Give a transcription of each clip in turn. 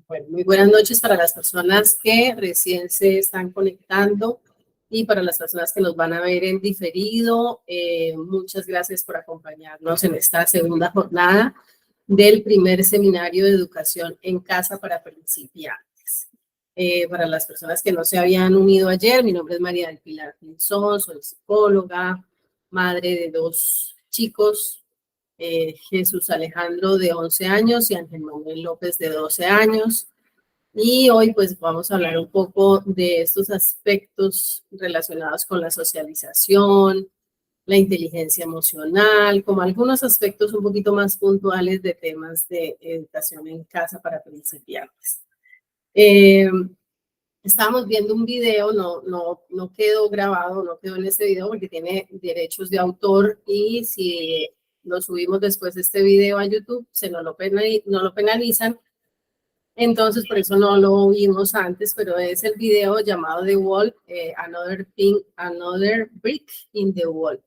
Bueno, muy buenas noches para las personas que recién se están conectando y para las personas que nos van a ver en diferido. Muchas gracias por acompañarnos en esta segunda jornada del primer seminario de educación en casa para principiantes. Para las personas que no se habían unido ayer, mi nombre es María del Pilar Pinzón, soy psicóloga, madre de 2 chicos, Jesús Alejandro de 11 años y Ángel Manuel López de 12 años. Y hoy pues vamos a hablar un poco de estos aspectos relacionados con la socialización, la inteligencia emocional, como algunos aspectos un poquito más puntuales de temas de educación en casa para principiantes. Estábamos viendo un video, no quedó grabado, no quedó en este video porque tiene derechos de autor y si lo subimos después de este video a YouTube, no lo penalizan. Entonces, por eso no lo vimos antes, pero es el video llamado The Wall, Another Brick in the Wall.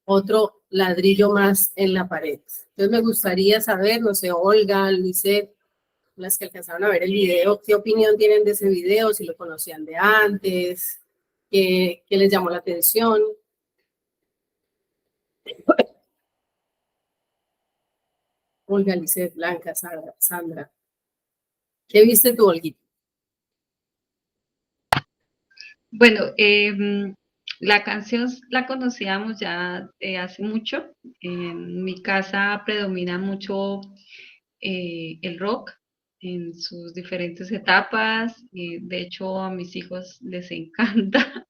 Otro ladrillo más en la pared. Entonces, me gustaría saber, no sé, Olga, Lisette, las que alcanzaron a ver el video, ¿qué opinión tienen de ese video? Si lo conocían de antes, ¿qué les llamó la atención? Olga, Lisette, Blanca, Sandra. ¿Qué viste tú, Olguita? Bueno, la canción la conocíamos ya hace mucho. En mi casa predomina mucho el rock en sus diferentes etapas. De hecho, a mis hijos les encanta.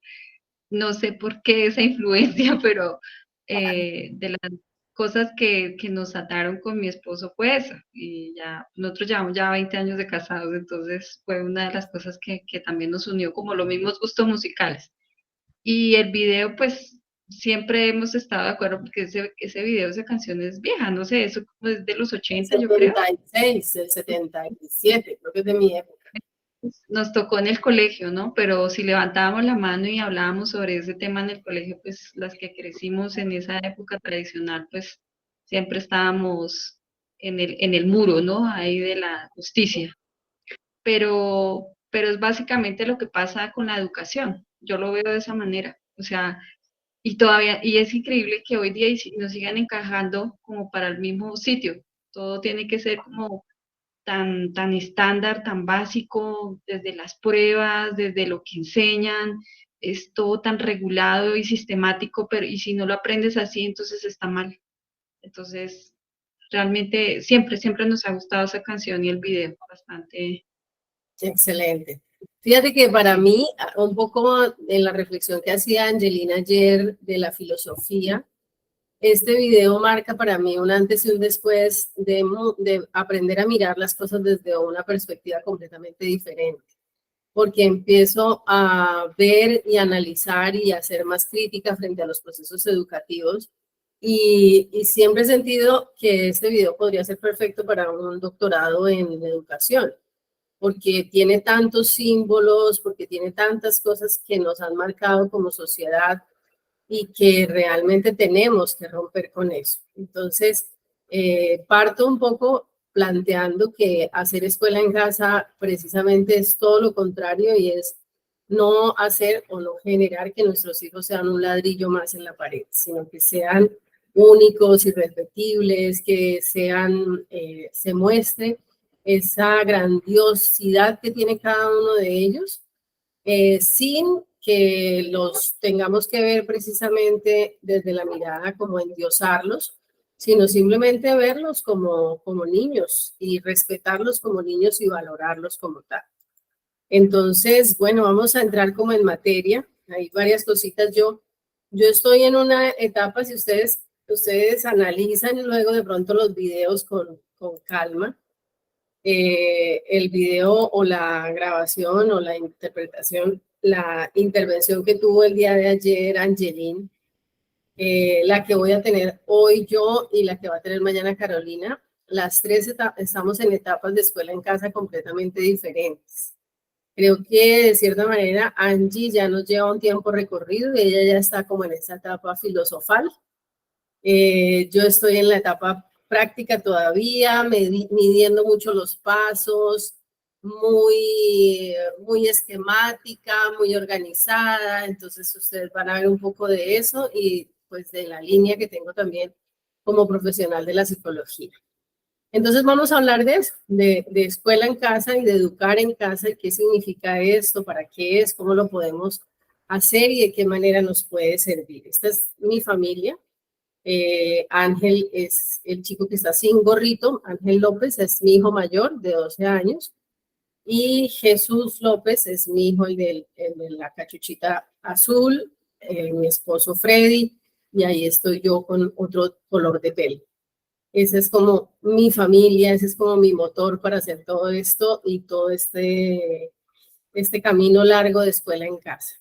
No sé por qué esa influencia, pero de las cosas que nos ataron con mi esposo fue esa. Y ya, nosotros llevamos ya 20 años de casados, entonces fue una de las cosas que también nos unió, como los mismos gustos musicales. Y el video, pues, siempre hemos estado de acuerdo porque ese video, esa canción es vieja, no sé, eso es de los 80, yo creo. 76, el 77, creo que es de mi época. Nos tocó en el colegio, ¿no? Pero si levantábamos la mano y hablábamos sobre ese tema en el colegio, pues las que crecimos en esa época tradicional, pues siempre estábamos en el muro, ¿no? Ahí de la justicia. Pero es básicamente lo que pasa con la educación. Yo lo veo de esa manera. O sea, y todavía, y es increíble que hoy día nos sigan encajando como para el mismo sitio. Todo tiene que ser como tan estándar, tan básico, desde las pruebas, desde lo que enseñan, es todo tan regulado y sistemático, pero y si no lo aprendes así, entonces está mal. Entonces, realmente siempre nos ha gustado esa canción y el video, bastante. Excelente. Fíjate que para mí, un poco en la reflexión que hacía Angelina ayer de la filosofía, este video marca para mí un antes y un después de aprender a mirar las cosas desde una perspectiva completamente diferente, porque empiezo a ver y analizar y a ser más crítica frente a los procesos educativos y siempre he sentido que este video podría ser perfecto para un doctorado en educación, porque tiene tantos símbolos, porque tiene tantas cosas que nos han marcado como sociedad y que realmente tenemos que romper con eso. Entonces, parto un poco planteando que hacer escuela en casa precisamente es todo lo contrario y es no hacer o no generar que nuestros hijos sean un ladrillo más en la pared, sino que sean únicos, irrepetibles, que sean, se muestre esa grandiosidad que tiene cada uno de ellos, sin que los tengamos que ver precisamente desde la mirada como endiosarlos, sino simplemente verlos como niños y respetarlos como niños y valorarlos como tal. Entonces, bueno, vamos a entrar como en materia. Hay varias cositas. Yo estoy en una etapa, si ustedes analizan luego de pronto los videos con calma, el video o la grabación o la interpretación, la intervención que tuvo el día de ayer Angeline, la que voy a tener hoy yo y la que va a tener mañana Carolina, las tres estamos en etapas de escuela en casa completamente diferentes. Creo que de cierta manera Angie ya nos lleva un tiempo recorrido y ella ya está como en esa etapa filosofal. Yo estoy en la etapa práctica todavía, midiendo mucho los pasos, muy esquemática, muy organizada, entonces ustedes van a ver un poco de eso y pues de la línea que tengo también como profesional de la psicología. Entonces vamos a hablar de eso, de escuela en casa y de educar en casa y qué significa esto, para qué es, cómo lo podemos hacer y de qué manera nos puede servir. Esta es mi familia. Ángel es el chico que está sin gorrito. Ángel López es mi hijo mayor de 12 años. Y Jesús López es mi hijo, el de la cachuchita azul, mi esposo Freddy, y ahí estoy yo con otro color de pelo. Esa es como mi familia, ese es como mi motor para hacer todo esto y todo este camino largo de escuela en casa.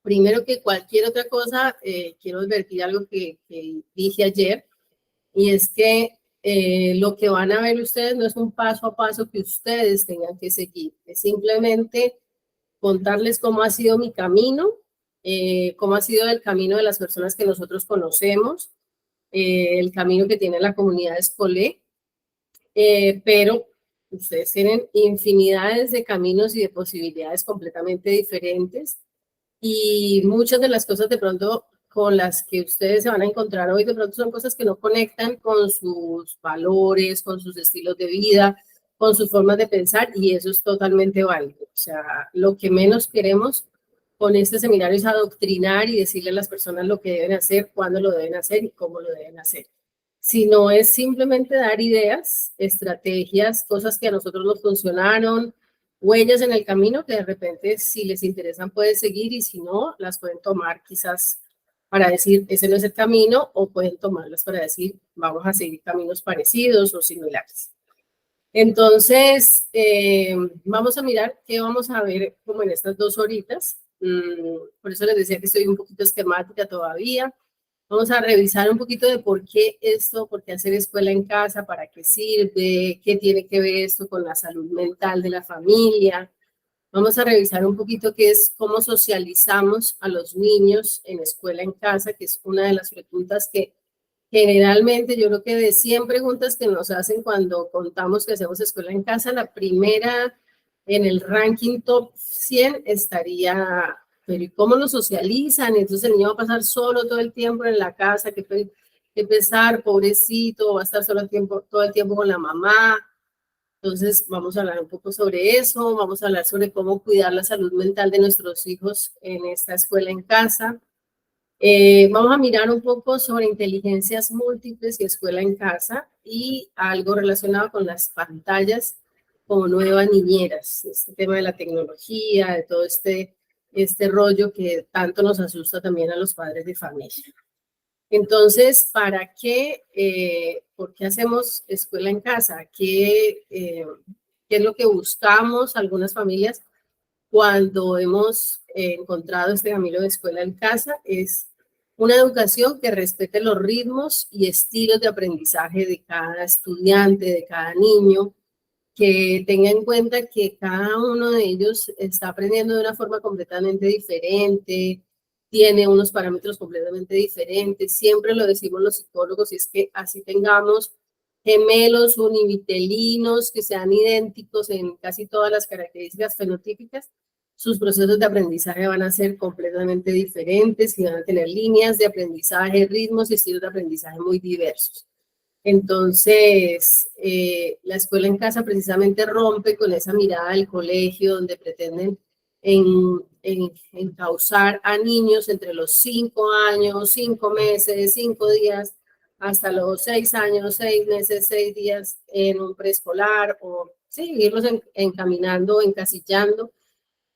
Primero que cualquier otra cosa, quiero advertir algo que dije ayer, y es que lo que van a ver ustedes no es un paso a paso que ustedes tengan que seguir, es simplemente contarles cómo ha sido mi camino, cómo ha sido el camino de las personas que nosotros conocemos, el camino que tiene la comunidad Escolé, pero ustedes tienen infinidades de caminos y de posibilidades completamente diferentes, y muchas de las cosas de pronto con las que ustedes se van a encontrar hoy, de pronto son cosas que no conectan con sus valores, con sus estilos de vida, con sus formas de pensar, y eso es totalmente válido. O sea, lo que menos queremos con este seminario es adoctrinar y decirle a las personas lo que deben hacer, cuándo lo deben hacer y cómo lo deben hacer. Sino es simplemente dar ideas, estrategias, cosas que a nosotros nos funcionaron, huellas en el camino que de repente si les interesan pueden seguir y si no, las pueden tomar quizás para decir ese no es el camino, o pueden tomarlas para decir vamos a seguir caminos parecidos o similares. Entonces, vamos a mirar qué vamos a ver como en estas 2 horitas. Por eso les decía que estoy un poquito esquemática todavía. Vamos a revisar un poquito de por qué esto, por qué hacer escuela en casa, para qué sirve, qué tiene que ver esto con la salud mental de la familia. Vamos a revisar un poquito qué es cómo socializamos a los niños en escuela en casa, que es una de las preguntas que generalmente yo creo que de 100 preguntas que nos hacen cuando contamos que hacemos escuela en casa, la primera en el ranking top 100 estaría, pero ¿y cómo lo socializan? Entonces el niño va a pasar solo todo el tiempo en la casa, qué pesar, pobrecito, va a estar solo todo el tiempo con la mamá. Entonces vamos a hablar un poco sobre eso, vamos a hablar sobre cómo cuidar la salud mental de nuestros hijos en esta escuela en casa. Vamos a mirar un poco sobre inteligencias múltiples y escuela en casa y algo relacionado con las pantallas como nuevas niñeras, este tema de la tecnología, de todo este rollo que tanto nos asusta también a los padres de familia. Entonces, ¿para qué? ¿Por qué hacemos escuela en casa? ¿Qué es lo que buscamos algunas familias cuando hemos encontrado este camino de escuela en casa? Es una educación que respete los ritmos y estilos de aprendizaje de cada estudiante, de cada niño, que tenga en cuenta que cada uno de ellos está aprendiendo de una forma completamente diferente, tiene unos parámetros completamente diferentes. Siempre lo decimos los psicólogos, y es que así tengamos gemelos univitelinos que sean idénticos en casi todas las características fenotípicas, sus procesos de aprendizaje van a ser completamente diferentes y van a tener líneas de aprendizaje, ritmos y estilos de aprendizaje muy diversos. Entonces, la escuela en casa precisamente rompe con esa mirada del colegio donde pretenden encauzar a niños entre los 5 años, 5 meses, 5 días, hasta los 6 años, 6 meses, 6 días en un preescolar, o sí, irlos encaminando, encasillando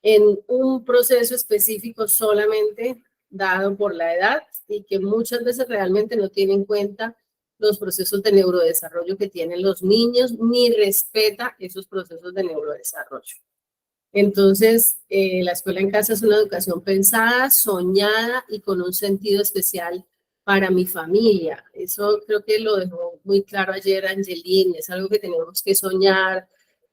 en un proceso específico solamente dado por la edad, y que muchas veces realmente no tiene en cuenta los procesos de neurodesarrollo que tienen los niños, ni respeta esos procesos de neurodesarrollo. Entonces, la escuela en casa es una educación pensada, soñada y con un sentido especial para mi familia. Eso creo que lo dejó muy claro ayer Angeline, es algo que tenemos que soñar,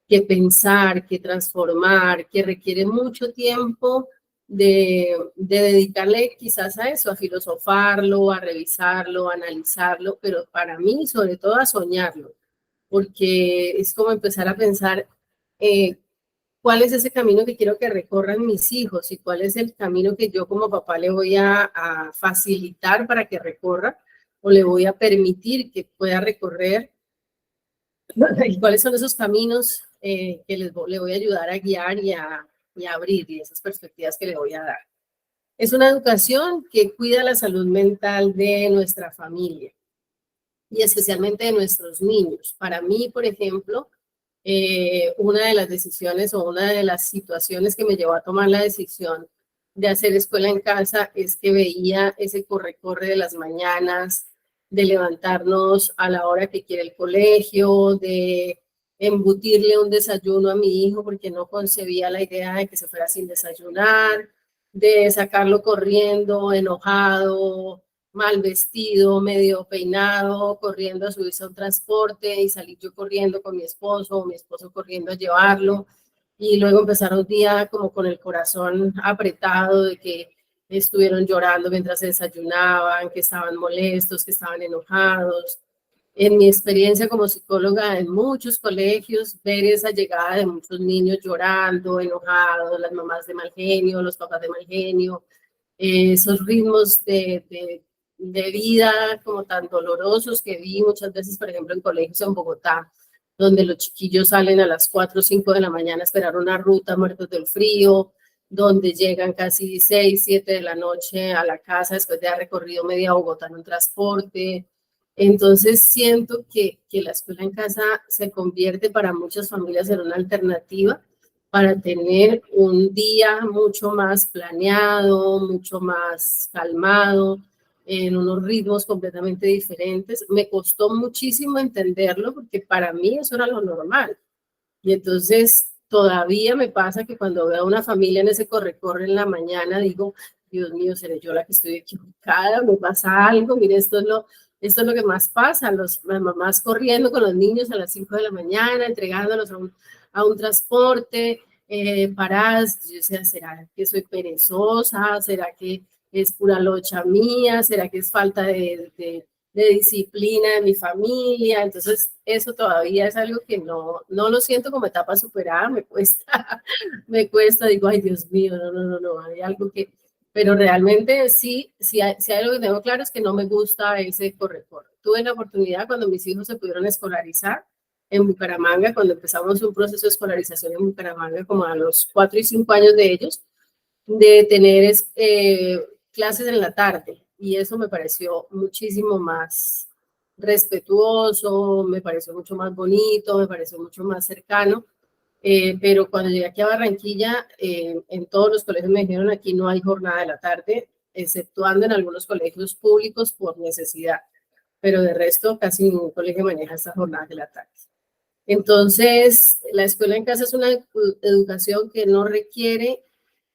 que pensar, que transformar, que requiere mucho tiempo de dedicarle quizás a eso, a filosofarlo, a revisarlo, a analizarlo, pero para mí sobre todo a soñarlo, porque es como empezar a pensar cuál es ese camino que quiero que recorran mis hijos y cuál es el camino que yo como papá le voy a facilitar para que recorra o le voy a permitir que pueda recorrer y cuáles son esos caminos que le voy a ayudar a guiar y a abrir y esas perspectivas que le voy a dar. Es una educación que cuida la salud mental de nuestra familia y especialmente de nuestros niños. Para mí, por ejemplo, una de las decisiones o una de las situaciones que me llevó a tomar la decisión de hacer escuela en casa es que veía ese corre-corre de las mañanas, de levantarnos a la hora que quiere el colegio, de embutirle un desayuno a mi hijo porque no concebía la idea de que se fuera sin desayunar, de sacarlo corriendo, enojado, mal vestido, medio peinado, corriendo a subirse a un transporte y salir yo corriendo con mi esposo o mi esposo corriendo a llevarlo. Y luego empezar un día como con el corazón apretado de que estuvieron llorando mientras se desayunaban, que estaban molestos, que estaban enojados. En mi experiencia como psicóloga en muchos colegios, ver esa llegada de muchos niños llorando, enojados, las mamás de mal genio, los papás de mal genio, esos ritmos de vida como tan dolorosos que vi muchas veces, por ejemplo, en colegios en Bogotá, donde los chiquillos salen a las 4 o 5 de la mañana a esperar una ruta muertos del frío, donde llegan casi 6, 7 de la noche a la casa después de haber recorrido media Bogotá en un transporte. Entonces siento que la escuela en casa se convierte para muchas familias en una alternativa para tener un día mucho más planeado, mucho más calmado, en unos ritmos completamente diferentes. Me costó muchísimo entenderlo porque para mí eso era lo normal. Y entonces todavía me pasa que cuando veo a una familia en ese corre-corre en la mañana, digo, Dios mío, seré yo la que estoy equivocada, me pasa algo, mire, esto es lo que más pasa, las mamás corriendo con los niños a las 5 de la mañana, entregándolos a un transporte, paradas. Yo decía, ¿será que soy perezosa? ¿Será que es pura locha mía? ¿Será que es falta de disciplina de mi familia? Entonces, eso todavía es algo que no lo siento como etapa superada, me cuesta, digo, ay, Dios mío, no, hay algo que, pero realmente sí hay algo que tengo claro es que no me gusta ese corre-corre. Tuve la oportunidad cuando mis hijos se pudieron escolarizar en Bucaramanga, cuando empezamos un proceso de escolarización en Bucaramanga, como a los 4 y 5 años de ellos, de tener clases en la tarde, y eso me pareció muchísimo más respetuoso, me pareció mucho más bonito, me pareció mucho más cercano, pero cuando llegué aquí a Barranquilla, en todos los colegios me dijeron aquí no hay jornada de la tarde, exceptuando en algunos colegios públicos por necesidad, pero de resto casi ningún colegio maneja estas jornadas de la tarde. Entonces, la escuela en casa es una educación que no requiere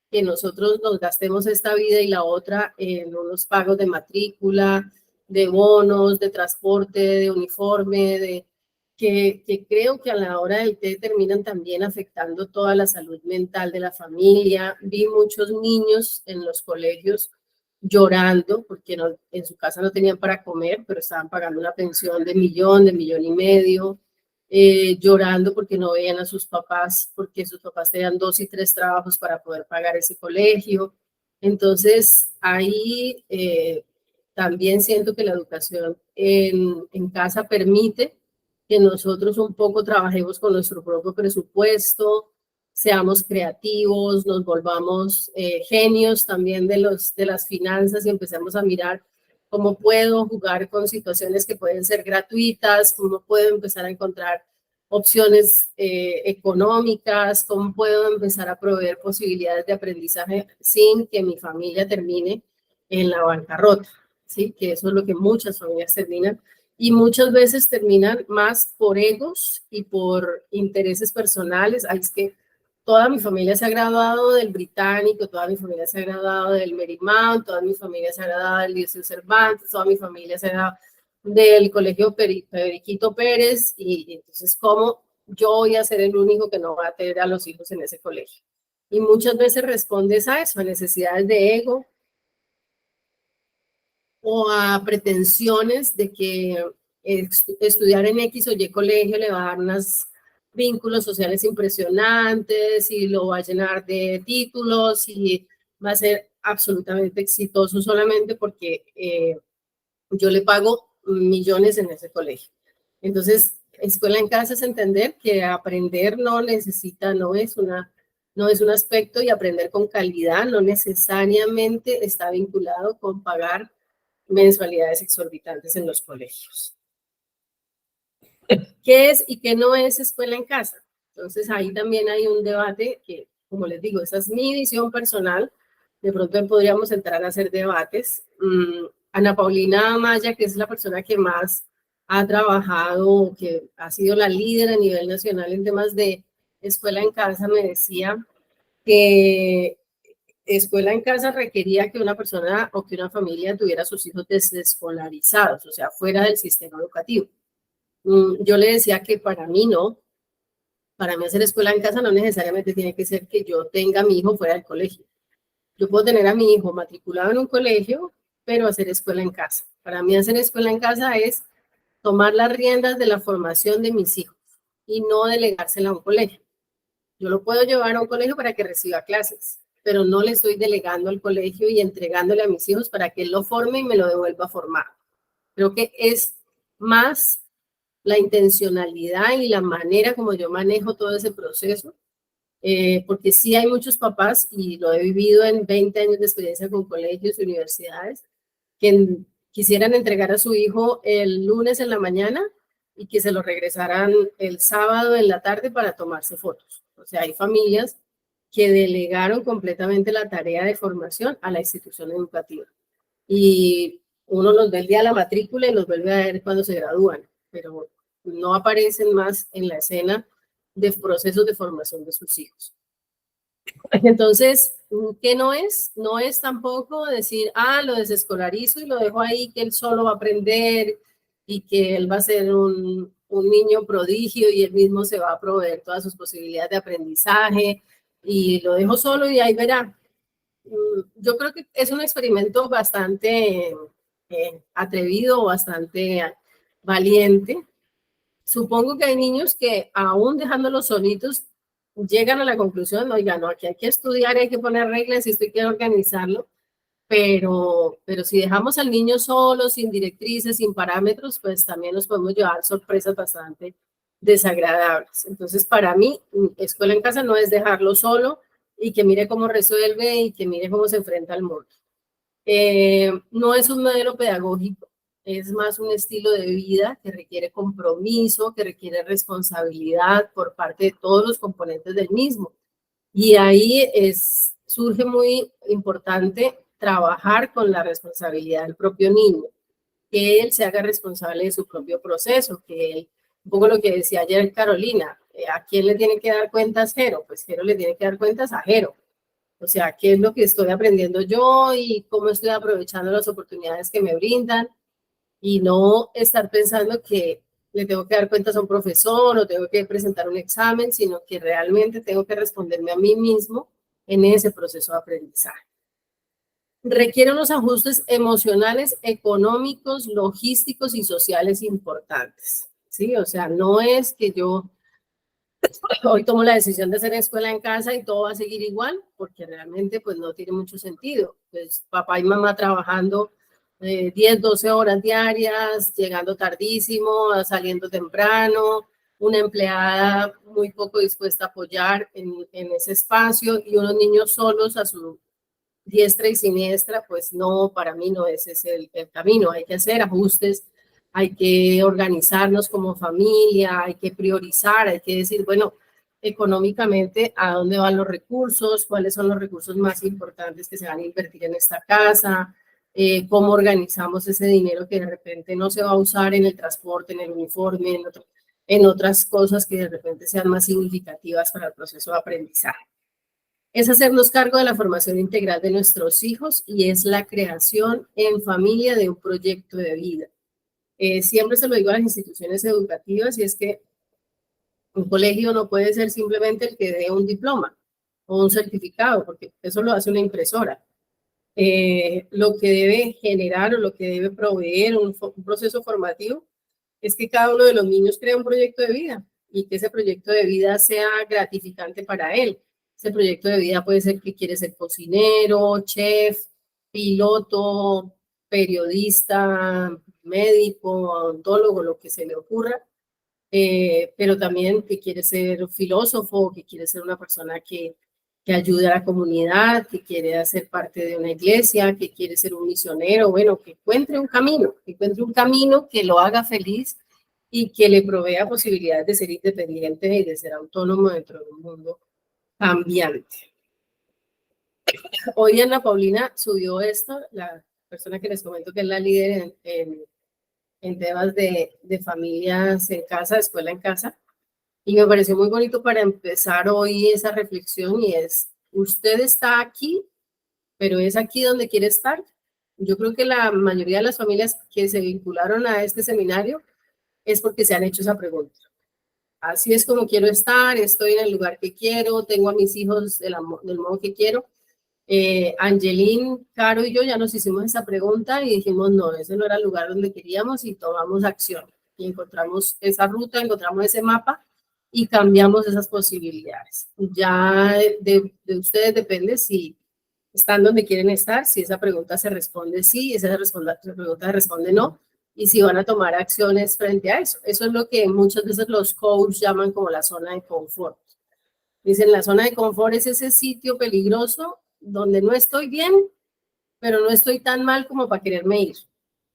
que nosotros nos gastemos esta vida y la otra en unos pagos de matrícula, de bonos, de transporte, de uniforme, que creo que a la hora del té terminan también afectando toda la salud mental de la familia. Vi muchos niños en los colegios llorando porque en su casa no tenían para comer, pero estaban pagando una pensión de millón y medio. Llorando porque no veían a sus papás, porque sus papás tenían 2 y 3 trabajos para poder pagar ese colegio. Entonces, ahí también siento que la educación en casa permite que nosotros un poco trabajemos con nuestro propio presupuesto, seamos creativos, nos volvamos genios también de las finanzas y empecemos a mirar cómo puedo jugar con situaciones que pueden ser gratuitas, cómo puedo empezar a encontrar opciones económicas, cómo puedo empezar a proveer posibilidades de aprendizaje sin que mi familia termine en la bancarrota, ¿sí? Que eso es lo que muchas familias terminan y muchas veces terminan más por egos y por intereses personales. Ay, es que toda mi familia se ha graduado del Británico, toda mi familia se ha graduado del Marymount, toda mi familia se ha graduado del Liceo Cervantes, toda mi familia se ha graduado del Colegio Periquito Pérez, y entonces, ¿cómo yo voy a ser el único que no va a tener a los hijos en ese colegio? Y muchas veces respondes a eso, a necesidades de ego o a pretensiones de que estudiar en X o Y colegio le va a dar vínculos sociales impresionantes y lo va a llenar de títulos y va a ser absolutamente exitoso solamente porque yo le pago millones en ese colegio. Entonces, escuela en casa es entender que aprender no necesita, no es un aspecto, y aprender con calidad no necesariamente está vinculado con pagar mensualidades exorbitantes en los colegios. ¿Qué es y qué no es escuela en casa? Entonces ahí también hay un debate que, como les digo, esa es mi visión personal. De pronto podríamos entrar a hacer debates. Ana Paulina Amaya, que es la persona que más ha trabajado, que ha sido la líder a nivel nacional en temas de escuela en casa, me decía que escuela en casa requería que una persona o que una familia tuviera a sus hijos desescolarizados, o sea, fuera del sistema educativo. Yo le decía que para mí no, para mí hacer escuela en casa no necesariamente tiene que ser que yo tenga a mi hijo fuera del colegio. Yo puedo tener a mi hijo matriculado en un colegio, pero hacer escuela en casa. Para mí hacer escuela en casa es tomar las riendas de la formación de mis hijos y no delegársela a un colegio. Yo lo puedo llevar a un colegio para que reciba clases, pero no le estoy delegando al colegio y entregándole a mis hijos para que él lo forme y me lo devuelva formado. Creo que es más la intencionalidad y la manera como yo manejo todo ese proceso, porque sí hay muchos papás, y lo he vivido en 20 años de experiencia con colegios y universidades, que quisieran entregar a su hijo el lunes en la mañana y que se lo regresaran el sábado en la tarde para tomarse fotos. O sea, hay familias que delegaron completamente la tarea de formación a la institución educativa. Y uno los ve el día de la matrícula y los vuelve a ver cuando se gradúan, pero no aparecen más en la escena de procesos de formación de sus hijos. Entonces, ¿qué no es? No es tampoco decir, lo desescolarizo y lo dejo ahí, que él solo va a aprender y que él va a ser un niño prodigio y él mismo se va a proveer todas sus posibilidades de aprendizaje y lo dejo solo y ahí verá. Yo creo que es un experimento bastante atrevido, bastante valiente. Supongo que hay niños que aún dejándolos solitos llegan a la conclusión, oiga, no, aquí hay que estudiar, hay que poner reglas y esto hay que organizarlo, pero si dejamos al niño solo, sin directrices, sin parámetros, pues también nos podemos llevar sorpresas bastante desagradables. Entonces, para mí, escuela en casa no es dejarlo solo y que mire cómo resuelve y que mire cómo se enfrenta al mundo. No es un modelo pedagógico, es más un estilo de vida que requiere compromiso, que requiere responsabilidad por parte de todos los componentes del mismo. Y ahí surge muy importante trabajar con la responsabilidad del propio niño, que él se haga responsable de su propio proceso, que él, un poco lo que decía ayer Carolina, ¿a quién le tiene que dar cuentas Jero? Pues Jero le tiene que dar cuentas a Jero. O sea, qué es lo que estoy aprendiendo yo y cómo estoy aprovechando las oportunidades que me brindan, y no estar pensando que le tengo que dar cuentas a un profesor o tengo que presentar un examen, sino que realmente tengo que responderme a mí mismo en ese proceso de aprendizaje. Requiere unos ajustes emocionales, económicos, logísticos y sociales importantes, ¿sí? O sea, no es que yo hoy tomo la decisión de hacer escuela en casa y todo va a seguir igual, porque realmente pues no tiene mucho sentido. Pues papá y mamá trabajando 10, 12 horas diarias, llegando tardísimo, saliendo temprano, una empleada muy poco dispuesta a apoyar en ese espacio y unos niños solos a su diestra y siniestra, pues no, para mí no ese es el camino. Hay que hacer ajustes, hay que organizarnos como familia, hay que priorizar, hay que decir, bueno, económicamente, ¿a dónde van los recursos? ¿Cuáles son los recursos más importantes que se van a invertir en esta casa? ¿Cómo organizamos ese dinero que de repente no se va a usar en el transporte, en el uniforme, en otras cosas que de repente sean más significativas para el proceso de aprendizaje? Es hacernos cargo de la formación integral de nuestros hijos y es la creación en familia de un proyecto de vida. Siempre se lo digo a las instituciones educativas, y es que un colegio no puede ser simplemente el que dé un diploma o un certificado, porque eso lo hace una impresora. Lo que debe generar o lo que debe proveer un proceso formativo es que cada uno de los niños crea un proyecto de vida y que ese proyecto de vida sea gratificante para él. Ese proyecto de vida puede ser que quiere ser cocinero, chef, piloto, periodista, médico, odontólogo, lo que se le ocurra, pero también que quiere ser filósofo, que quiere ser una persona que ayude a la comunidad, que quiere hacer parte de una iglesia, que quiere ser un misionero, bueno, que encuentre un camino que lo haga feliz y que le provea posibilidades de ser independiente y de ser autónomo dentro de un mundo cambiante. Hoy Ana Paulina subió esto, la persona que les comento que es la líder en temas de familias en casa, escuela en casa, y me pareció muy bonito para empezar hoy esa reflexión y es, usted está aquí, pero es aquí donde quiere estar. Yo creo que la mayoría de las familias que se vincularon a este seminario es porque se han hecho esa pregunta. Así es como quiero estar, estoy en el lugar que quiero, tengo a mis hijos del modo que quiero. Angeline, Caro y yo ya nos hicimos esa pregunta y dijimos, no, ese no era el lugar donde queríamos y tomamos acción. Y encontramos esa ruta, encontramos ese mapa y cambiamos esas posibilidades. Ya de ustedes depende si están donde quieren estar, si esa pregunta se responde sí, esa pregunta se responde no, y si van a tomar acciones frente a eso. Eso es lo que muchas veces los coaches llaman como la zona de confort. Dicen, la zona de confort es ese sitio peligroso donde no estoy bien, pero no estoy tan mal como para quererme ir,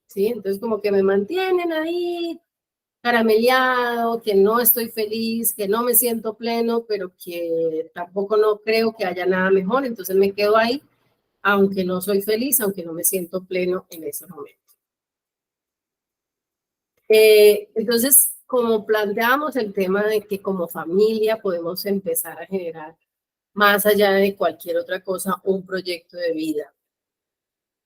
¿sí? Entonces como que me mantienen ahí carameleado, que no estoy feliz, que no me siento pleno, pero que tampoco no creo que haya nada mejor, entonces me quedo ahí, aunque no soy feliz, aunque no me siento pleno en ese momento. Entonces, como planteamos el tema de que como familia podemos empezar a generar más allá de cualquier otra cosa, un proyecto de vida.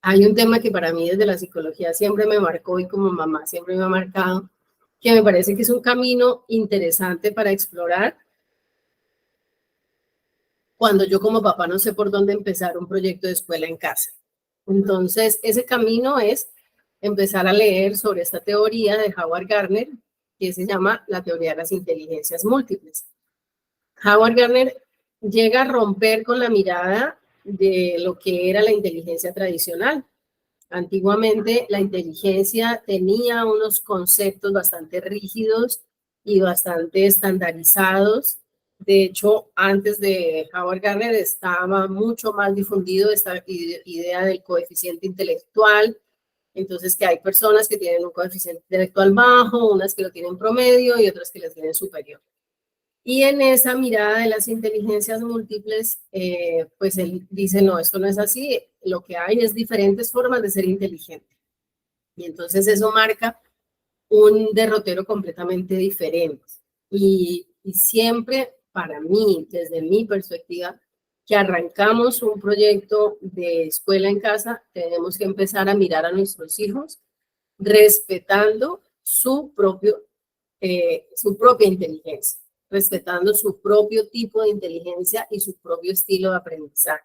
Hay un tema que para mí desde la psicología siempre me marcó y como mamá siempre me ha marcado, que me parece que es un camino interesante para explorar cuando yo como papá no sé por dónde empezar un proyecto de escuela en casa. Entonces, ese camino es empezar a leer sobre esta teoría de Howard Gardner, que se llama la teoría de las inteligencias múltiples. Howard Gardner llega a romper con la mirada de lo que era la inteligencia tradicional. Antiguamente la inteligencia tenía unos conceptos bastante rígidos y bastante estandarizados. De hecho, antes de Howard Gardner estaba mucho más difundido esta idea del coeficiente intelectual. Entonces, que hay personas que tienen un coeficiente intelectual bajo, unas que lo tienen promedio y otras que lo tienen superior. Y en esa mirada de las inteligencias múltiples, pues él dice, no, esto no es así, lo que hay es diferentes formas de ser inteligente. Y entonces eso marca un derrotero completamente diferente. Y siempre, para mí, desde mi perspectiva, que arrancamos un proyecto de escuela en casa, tenemos que empezar a mirar a nuestros hijos respetando su propia inteligencia, respetando su propio tipo de inteligencia y su propio estilo de aprendizaje.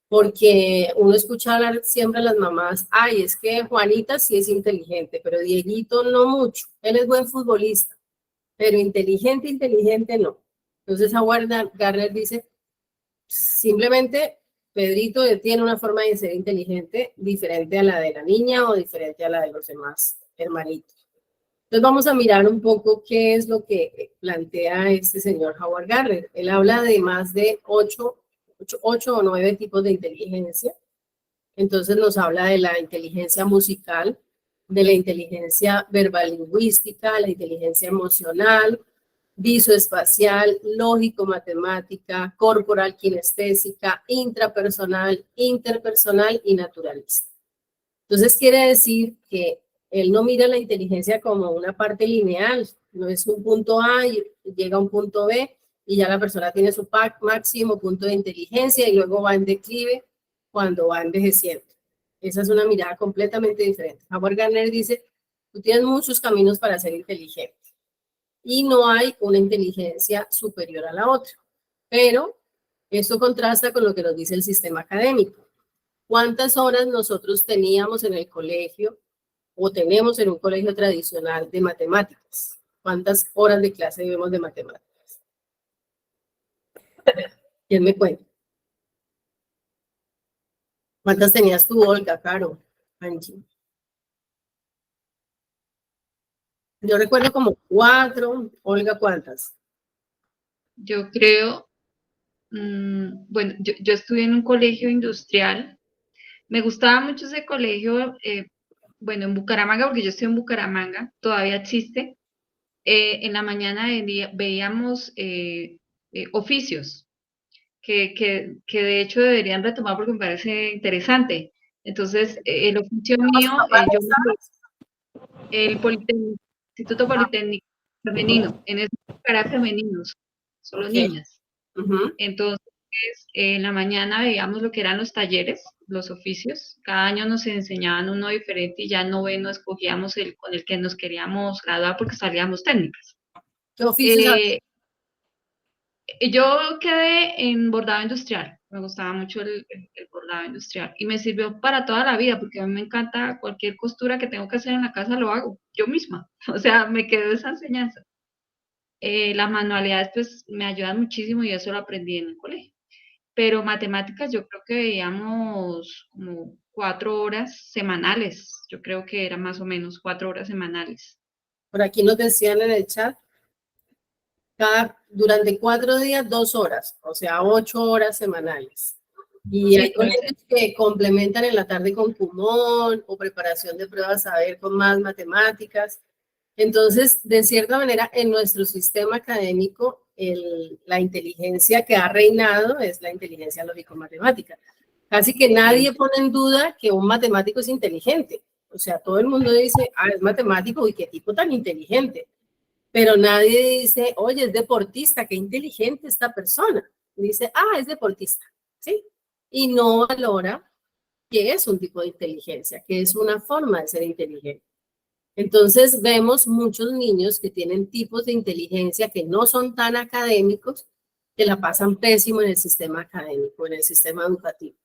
Porque uno escucha hablar siempre a las mamás, ay, es que Juanita sí es inteligente, pero Dieguito no mucho, él es buen futbolista, pero inteligente no. Entonces Howard Gardner dice, simplemente Pedrito tiene una forma de ser inteligente diferente a la de la niña o diferente a la de los demás hermanitos. Entonces vamos a mirar un poco qué es lo que plantea este señor Howard Gardner. Él habla de más de 8 o 9 tipos de inteligencia. Entonces nos habla de la inteligencia musical, de la inteligencia verbalingüística, la inteligencia emocional, visoespacial, lógico-matemática, corporal kinestésica, intrapersonal, interpersonal y naturalista. Entonces quiere decir que él no mira la inteligencia como una parte lineal, no es un punto A y llega a un punto B y ya la persona tiene su máximo punto de inteligencia y luego va en declive cuando va envejeciendo. Esa es una mirada completamente diferente. Howard Gardner dice, tú tienes muchos caminos para ser inteligente y no hay una inteligencia superior a la otra, pero esto contrasta con lo que nos dice el sistema académico. ¿Cuántas horas nosotros teníamos en el colegio o tenemos en un colegio tradicional de matemáticas? ¿Cuántas horas de clase vemos de matemáticas? ¿Quién me cuenta? ¿Cuántas tenías tú, Olga, Caro, Angie? Yo recuerdo como 4. Olga, ¿cuántas? Yo creo, bueno, yo estudié en un colegio industrial. Me gustaba mucho ese colegio, bueno, en Bucaramanga, porque yo estoy en Bucaramanga, todavía existe. En la mañana veíamos oficios que de hecho deberían retomar porque me parece interesante. Entonces, el oficio mío, el Politécnico, Instituto Politécnico Femenino, en ese era femeninos, solo Ok. niñas. Entonces, en la mañana veíamos lo que eran los talleres, los oficios. Cada año nos enseñaban uno diferente y ya noveno escogíamos el con el que nos queríamos graduar porque salíamos técnicas. ¿Qué oficios Eh, yo quedé en bordado industrial. Me gustaba mucho el bordado industrial y me sirvió para toda la vida porque a mí me encanta cualquier costura que tengo que hacer en la casa, lo hago yo misma. O sea, me quedó esa enseñanza. Las manualidades pues me ayudan muchísimo y eso lo aprendí en el colegio. Pero matemáticas yo creo que veíamos como 4 horas semanales. Yo creo que era más o menos 4 horas semanales. Por aquí nos decían en el chat, durante 4 días, 2 horas, o sea, 8 horas semanales. Y hay colegios que complementan en la tarde con Kumon o preparación de pruebas a ver con más matemáticas. Entonces, de cierta manera, en nuestro sistema académico, la inteligencia que ha reinado es la inteligencia lógico-matemática. Casi que nadie pone en duda que un matemático es inteligente. O sea, todo el mundo dice, ah, es matemático y qué tipo tan inteligente. Pero nadie dice, oye, es deportista, qué inteligente esta persona. Dice, ah, es deportista, ¿sí? Y no valora que es un tipo de inteligencia, que es una forma de ser inteligente. Entonces vemos muchos niños que tienen tipos de inteligencia que no son tan académicos, que la pasan pésimo en el sistema académico, en el sistema educativo.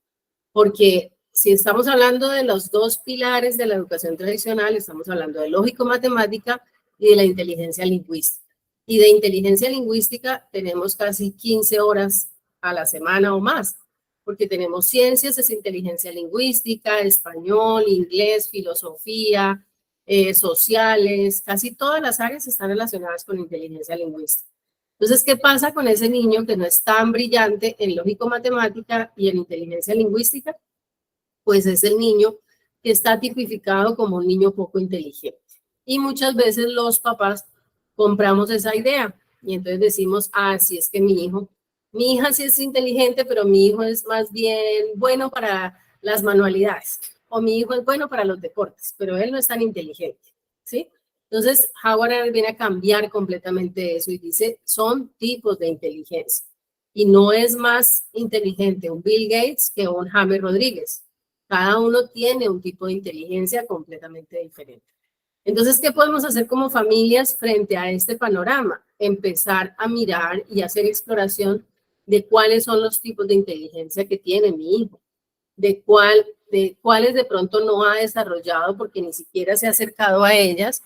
Porque si estamos hablando de los 2 pilares de la educación tradicional, estamos hablando de lógico-matemática y de la inteligencia lingüística. Y de inteligencia lingüística tenemos casi 15 horas a la semana o más, porque tenemos ciencias, es inteligencia lingüística, español, inglés, filosofía, sociales, casi todas las áreas están relacionadas con inteligencia lingüística. Entonces, ¿qué pasa con ese niño que no es tan brillante en lógico-matemática y en inteligencia lingüística? Pues es el niño que está tipificado como un niño poco inteligente. Y muchas veces los papás compramos esa idea y entonces decimos, ah, sí, es que mi hija sí es inteligente, pero mi hijo es más bien bueno para las manualidades, o mi hijo es bueno para los deportes, pero él no es tan inteligente, ¿sí? Entonces, Howard viene a cambiar completamente eso y dice, son tipos de inteligencia. Y no es más inteligente un Bill Gates que un James Rodríguez. Cada uno tiene un tipo de inteligencia completamente diferente. Entonces, ¿qué podemos hacer como familias frente a este panorama? Empezar a mirar y hacer exploración de cuáles son los tipos de inteligencia que tiene mi hijo, de cuáles de pronto no ha desarrollado porque ni siquiera se ha acercado a ellas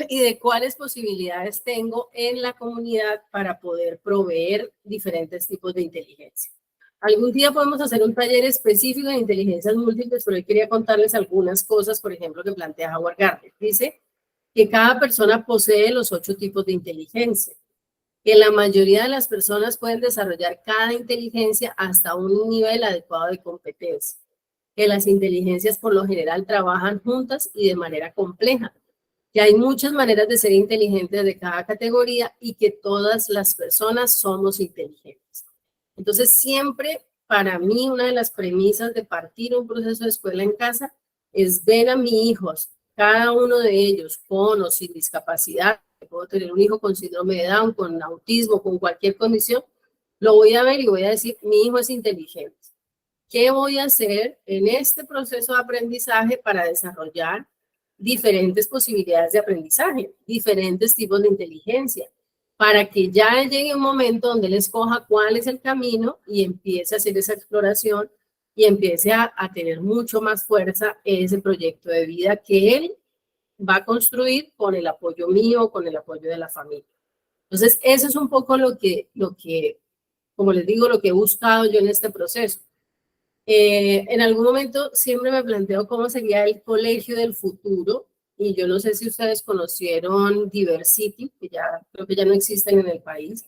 y de cuáles posibilidades tengo en la comunidad para poder proveer diferentes tipos de inteligencia. Algún día podemos hacer un taller específico de inteligencias múltiples, pero hoy quería contarles algunas cosas, por ejemplo, que plantea Howard Gardner. Dice que cada persona posee los 8 tipos de inteligencia, que la mayoría de las personas pueden desarrollar cada inteligencia hasta un nivel adecuado de competencia, que las inteligencias por lo general trabajan juntas y de manera compleja, que hay muchas maneras de ser inteligentes de cada categoría y que todas las personas somos inteligentes. Entonces, siempre para mí una de las premisas de partir un proceso de escuela en casa es ver a mis hijos, cada uno de ellos con o sin discapacidad. Puedo tener un hijo con síndrome de Down, con autismo, con cualquier condición, lo voy a ver y voy a decir, mi hijo es inteligente. ¿Qué voy a hacer en este proceso de aprendizaje para desarrollar diferentes posibilidades de aprendizaje, diferentes tipos de inteligencia, para que ya llegue un momento donde él escoja cuál es el camino y empiece a hacer esa exploración y empiece a tener mucho más fuerza ese proyecto de vida que él va a construir con el apoyo mío, con el apoyo de la familia. Entonces, eso es un poco lo que, como les digo, lo que he buscado yo en este proceso. En algún momento siempre me planteo cómo sería el colegio del futuro, y yo no sé si ustedes conocieron Diversity, que ya creo que ya no existen en el país,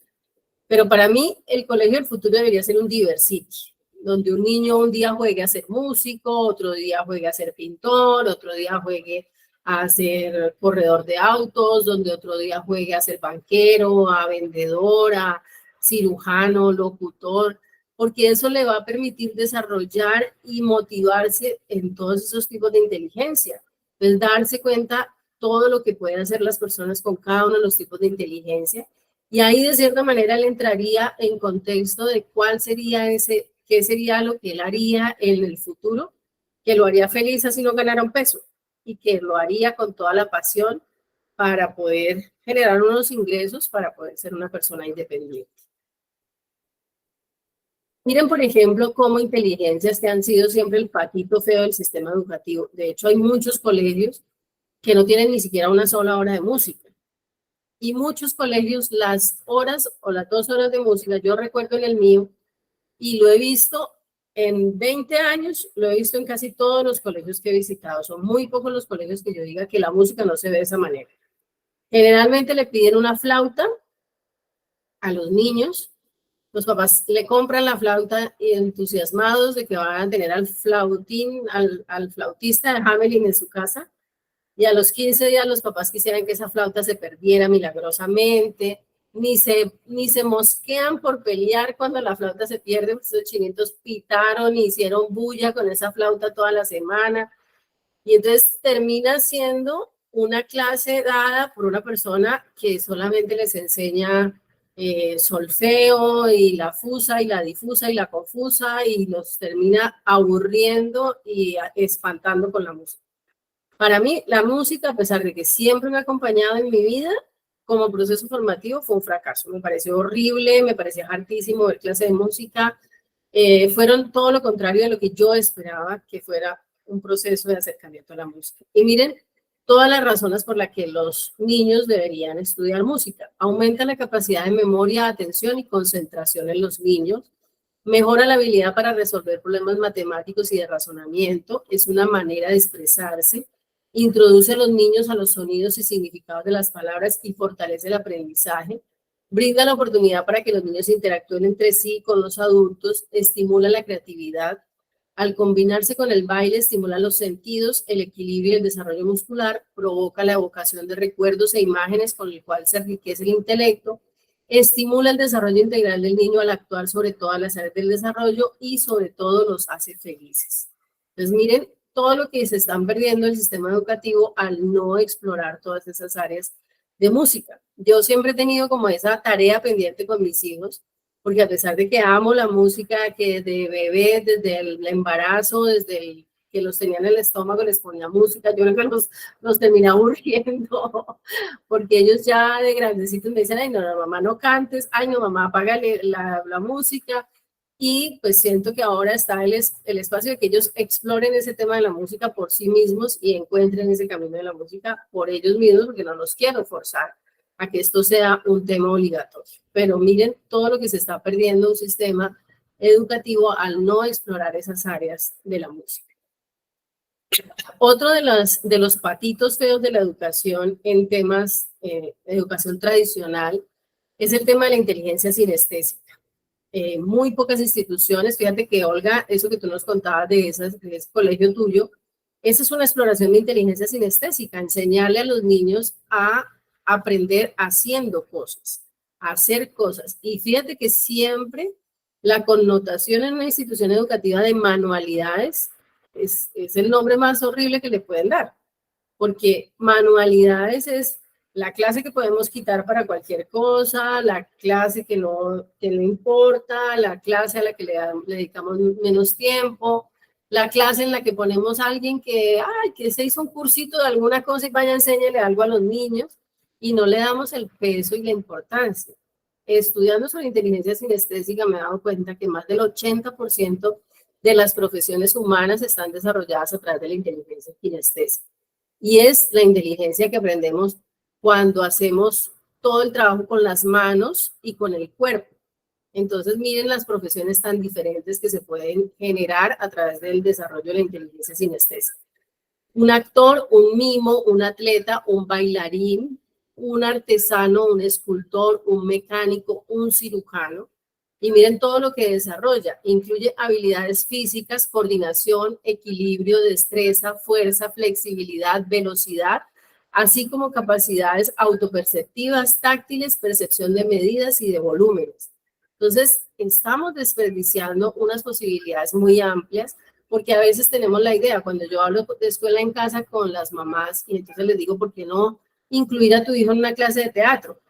pero para mí el colegio del futuro debería ser un Diversity, donde un niño un día juegue a ser músico, otro día juegue a ser pintor, otro día juegue a ser corredor de autos, donde otro día juegue a ser banquero, a vendedor, a cirujano, locutor, porque eso le va a permitir desarrollar y motivarse en todos esos tipos de inteligencia. Entonces, darse cuenta todo lo que pueden hacer las personas con cada uno de los tipos de inteligencia. Y ahí, de cierta manera, él entraría en contexto de cuál sería ese, qué sería lo que él haría en el futuro, que lo haría feliz así no ganara un peso, y que lo haría con toda la pasión para poder generar unos ingresos, para poder ser una persona independiente. Miren, por ejemplo, cómo inteligencias que han sido siempre el patito feo del sistema educativo. De hecho, hay muchos colegios que no tienen ni siquiera una sola hora de música. Y muchos colegios, las horas o las 2 horas de música, yo recuerdo en el mío, y lo he visto en 20 años, lo he visto en casi todos los colegios que he visitado. Son muy pocos los colegios que yo diga que la música no se ve de esa manera. Generalmente le piden una flauta a los niños. Los papás le compran la flauta y entusiasmados de que van a tener al flautín, al flautista de Hamelin en su casa. Y a los 15 días los papás quisieran que esa flauta se perdiera milagrosamente. Ni se mosquean por pelear cuando la flauta se pierde, porque esos chinitos pitaron y hicieron bulla con esa flauta toda la semana. Y entonces termina siendo una clase dada por una persona que solamente les enseña solfeo y la fusa y la difusa y la confusa, y los termina aburriendo y espantando con la música. Para mí, la música, a pesar de que siempre me ha acompañado en mi vida, como proceso formativo fue un fracaso. Me pareció horrible, me parecía hartísimo ver clases de música. Fueron todo lo contrario de lo que yo esperaba que fuera un proceso de acercamiento a la música. Y miren, todas las razones por las que los niños deberían estudiar música. Aumenta la capacidad de memoria, atención y concentración en los niños. Mejora la habilidad para resolver problemas matemáticos y de razonamiento. Es una manera de expresarse. Introduce a los niños a los sonidos y significados de las palabras y fortalece el aprendizaje. Brinda la oportunidad para que los niños interactúen entre sí con los adultos. Estimula la creatividad. Al combinarse con el baile, estimula los sentidos, el equilibrio y el desarrollo muscular, provoca la evocación de recuerdos e imágenes con el cual se enriquece el intelecto, estimula el desarrollo integral del niño al actuar sobre todas las áreas del desarrollo y sobre todo los hace felices. Entonces miren todo lo que se están perdiendo en el sistema educativo al no explorar todas esas áreas de música. Yo siempre he tenido como esa tarea pendiente con mis hijos, porque a pesar de que amo la música, que de bebé, desde el embarazo, desde que los tenía en el estómago, les ponía música, yo creo que los terminé aburriendo, porque ellos ya de grandecitos me dicen, ay, no, mamá, no cantes, ay, no, mamá, apágale la música, y pues siento que ahora está el espacio de que ellos exploren ese tema de la música por sí mismos y encuentren ese camino de la música por ellos mismos, porque no los quiero forzar a que esto sea un tema obligatorio. Pero miren todo lo que se está perdiendo un sistema educativo al no explorar esas áreas de la música. Otro de los patitos feos de la educación en temas de educación tradicional es el tema de la inteligencia sinestésica. Muy pocas instituciones, fíjate que Olga, eso que tú nos contabas de ese colegio tuyo, esa es una exploración de inteligencia sinestésica, enseñarle a los niños a aprender haciendo cosas, a hacer cosas. Y fíjate que siempre la connotación en una institución educativa de manualidades es el nombre más horrible que le pueden dar, porque manualidades es la clase que podemos quitar para cualquier cosa, la clase que no importa, la clase a la que le dedicamos menos tiempo, la clase en la que ponemos a alguien que se hizo un cursito de alguna cosa y vaya, enséñele algo a los niños, y no le damos el peso y la importancia. Estudiando sobre inteligencia sinestésica me he dado cuenta que más del 80% de las profesiones humanas están desarrolladas a través de la inteligencia sinestésica. y es la inteligencia que aprendemos cuando hacemos todo el trabajo con las manos y con el cuerpo. Entonces, miren las profesiones tan diferentes que se pueden generar a través del desarrollo de la inteligencia sinestésica. Un actor, un mimo, un atleta, un bailarín, un artesano, un escultor, un mecánico, un cirujano. Y miren todo lo que desarrolla. Incluye habilidades físicas, coordinación, equilibrio, destreza, fuerza, flexibilidad, velocidad, así como capacidades autoperceptivas, táctiles, percepción de medidas y de volúmenes. Entonces, estamos desperdiciando unas posibilidades muy amplias porque a veces tenemos la idea, cuando yo hablo de escuela en casa con las mamás, y entonces les digo, ¿por qué no incluir a tu hijo en una clase de teatro?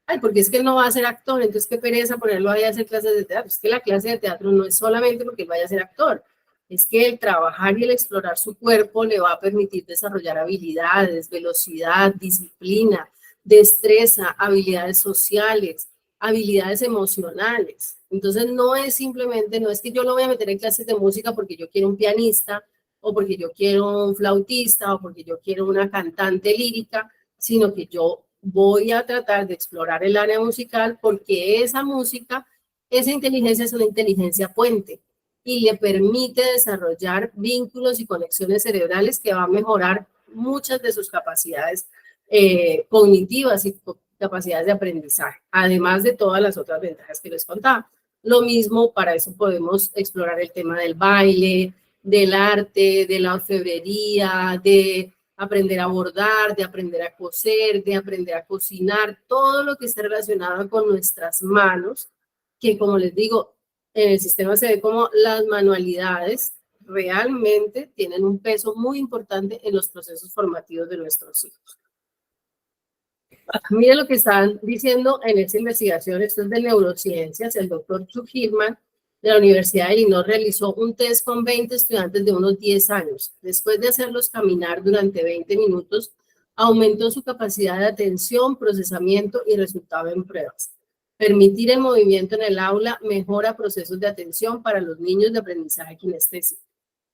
Ay, porque es que él no va a ser actor, entonces qué pereza ponerlo ahí a hacer clases de teatro. Es que la clase de teatro no es solamente porque él vaya a ser actor, es que el trabajar y el explorar su cuerpo le va a permitir desarrollar habilidades, velocidad, disciplina, destreza, habilidades sociales, habilidades emocionales. Entonces no es simplemente, no es que yo lo voy a meter en clases de música porque yo quiero un pianista o porque yo quiero un flautista o porque yo quiero una cantante lírica, sino que yo voy a tratar de explorar el área musical porque esa música, esa inteligencia es una inteligencia puente y le permite desarrollar vínculos y conexiones cerebrales que va a mejorar muchas de sus capacidades cognitivas y capacidades de aprendizaje, además de todas las otras ventajas que les contaba. Lo mismo, para eso podemos explorar el tema del baile, del arte, de la orfebrería, de aprender a bordar, de aprender a coser, de aprender a cocinar, todo lo que esté relacionado con nuestras manos, que como les digo, en el sistema se ve como las manualidades realmente tienen un peso muy importante en los procesos formativos de nuestros hijos. Mire lo que están diciendo en esta investigación, esto es de neurociencias, el doctor Chuck Hillman de la Universidad de Illinois realizó un test con 20 estudiantes de unos 10 años. Después de hacerlos caminar durante 20 minutos, aumentó su capacidad de atención, procesamiento y resultado en pruebas. Permitir el movimiento en el aula mejora procesos de atención para los niños de aprendizaje kinestésico.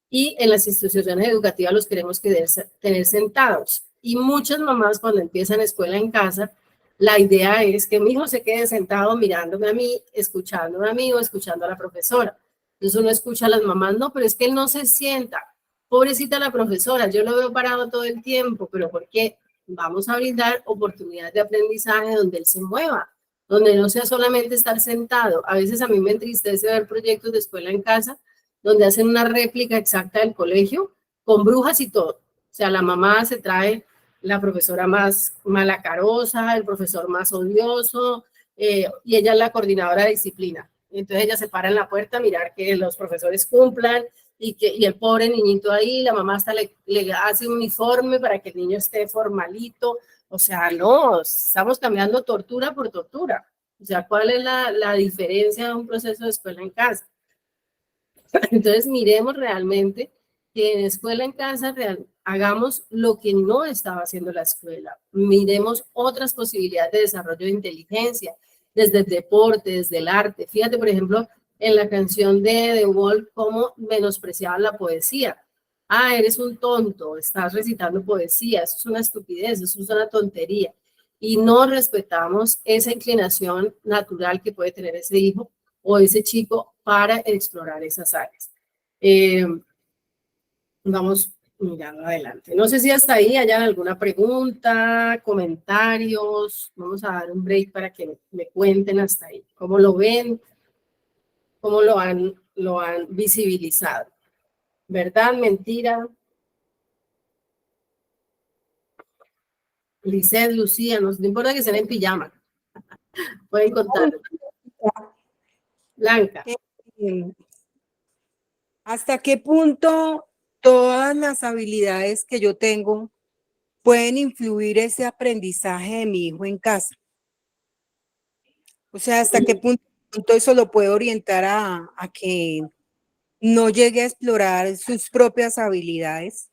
Y en las instituciones educativas los queremos tener sentados. Y muchas mamás cuando empiezan escuela en casa, la idea es que mi hijo se quede sentado mirándome a mí, escuchándome a mí o escuchando a la profesora. Entonces uno escucha a las mamás, no, pero es que él no se sienta. Pobrecita la profesora, yo lo veo parado todo el tiempo, pero ¿por qué? Vamos a brindar oportunidades de aprendizaje donde él se mueva, donde no sea solamente estar sentado. A veces a mí me entristece ver proyectos de escuela en casa donde hacen una réplica exacta del colegio con brujas y todo. O sea, la mamá se trae la profesora más malacarosa, el profesor más odioso, y ella es la coordinadora de disciplina. Entonces ella se para en la puerta a mirar que los profesores cumplan y el pobre niñito ahí, la mamá hasta le hace un uniforme para que el niño esté formalito. O sea, no, estamos cambiando tortura por tortura. O sea, ¿cuál es la diferencia de un proceso de escuela en casa? Entonces, miremos realmente que en escuela en casa hagamos lo que no estaba haciendo la escuela. Miremos otras posibilidades de desarrollo de inteligencia, desde el deporte, desde el arte. Fíjate, por ejemplo, en la canción de The Wall, cómo menospreciaban la poesía. Ah, eres un tonto, estás recitando poesía, eso es una estupidez, eso es una tontería. Y no respetamos esa inclinación natural que puede tener ese hijo o ese chico para explorar esas áreas. Vamos mirando adelante. No sé si hasta ahí hayan alguna pregunta, comentarios. Vamos a dar un break para que me cuenten hasta ahí. ¿Cómo lo ven? ¿Cómo lo han visibilizado? ¿Verdad? ¿Mentira? Lisset, Lucía, no importa que estén en pijama. Pueden contar. Blanca. ¿Hasta qué punto todas las habilidades que yo tengo pueden influir ese aprendizaje de mi hijo en casa? O sea, ¿hasta qué punto eso lo puede orientar a que no llegue a explorar sus propias habilidades?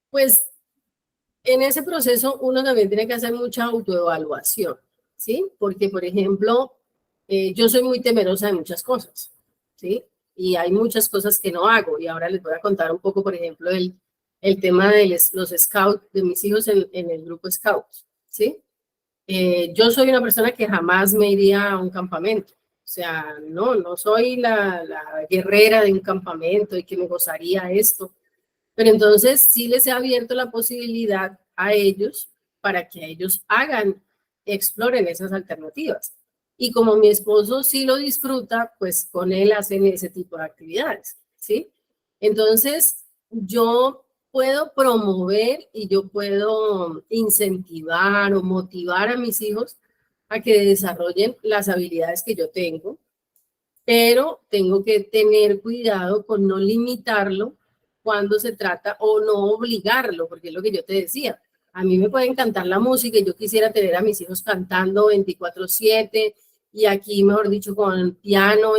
Pues en ese proceso uno también tiene que hacer mucha autoevaluación, ¿sí? Porque, por ejemplo, yo soy muy temerosa de muchas cosas, ¿sí? Y hay muchas cosas que no hago. Y ahora les voy a contar un poco, por ejemplo, el tema de los scouts, de mis hijos en el grupo scouts, ¿sí? Yo soy una persona que jamás me iría a un campamento. O sea, no soy la guerrera de un campamento y que me gozaría esto. Pero entonces sí les he abierto la posibilidad a ellos para que ellos exploren esas alternativas. Y como mi esposo sí lo disfruta, pues con él hacen ese tipo de actividades, ¿sí? Entonces, yo puedo promover y yo puedo incentivar o motivar a mis hijos a que desarrollen las habilidades que yo tengo, pero tengo que tener cuidado con no limitarlo cuando se trata o no obligarlo, porque es lo que yo te decía. A mí me puede encantar la música y yo quisiera tener a mis hijos cantando 24/7 y aquí, mejor dicho, con piano,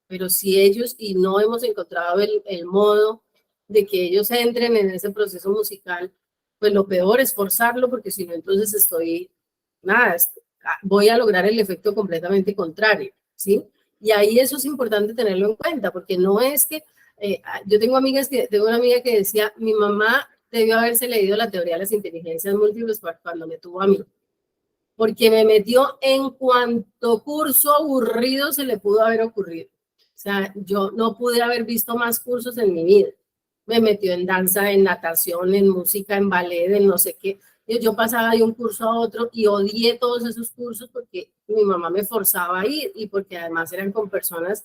pero si ellos, y no hemos encontrado el modo de que ellos entren en ese proceso musical, pues lo peor es forzarlo, porque si no, entonces nada, voy a lograr el efecto completamente contrario, ¿sí? Y ahí eso es importante tenerlo en cuenta, porque no es que, yo tengo una amiga que decía, mi mamá debió haberse leído la teoría de las inteligencias múltiples cuando me tuvo a mí, porque me metió en cuanto curso aburrido se le pudo haber ocurrido. O sea, yo no pude haber visto más cursos en mi vida. Me metió en danza, en natación, en música, en ballet, en no sé qué. Yo pasaba de un curso a otro y odié todos esos cursos porque mi mamá me forzaba a ir y porque además eran con personas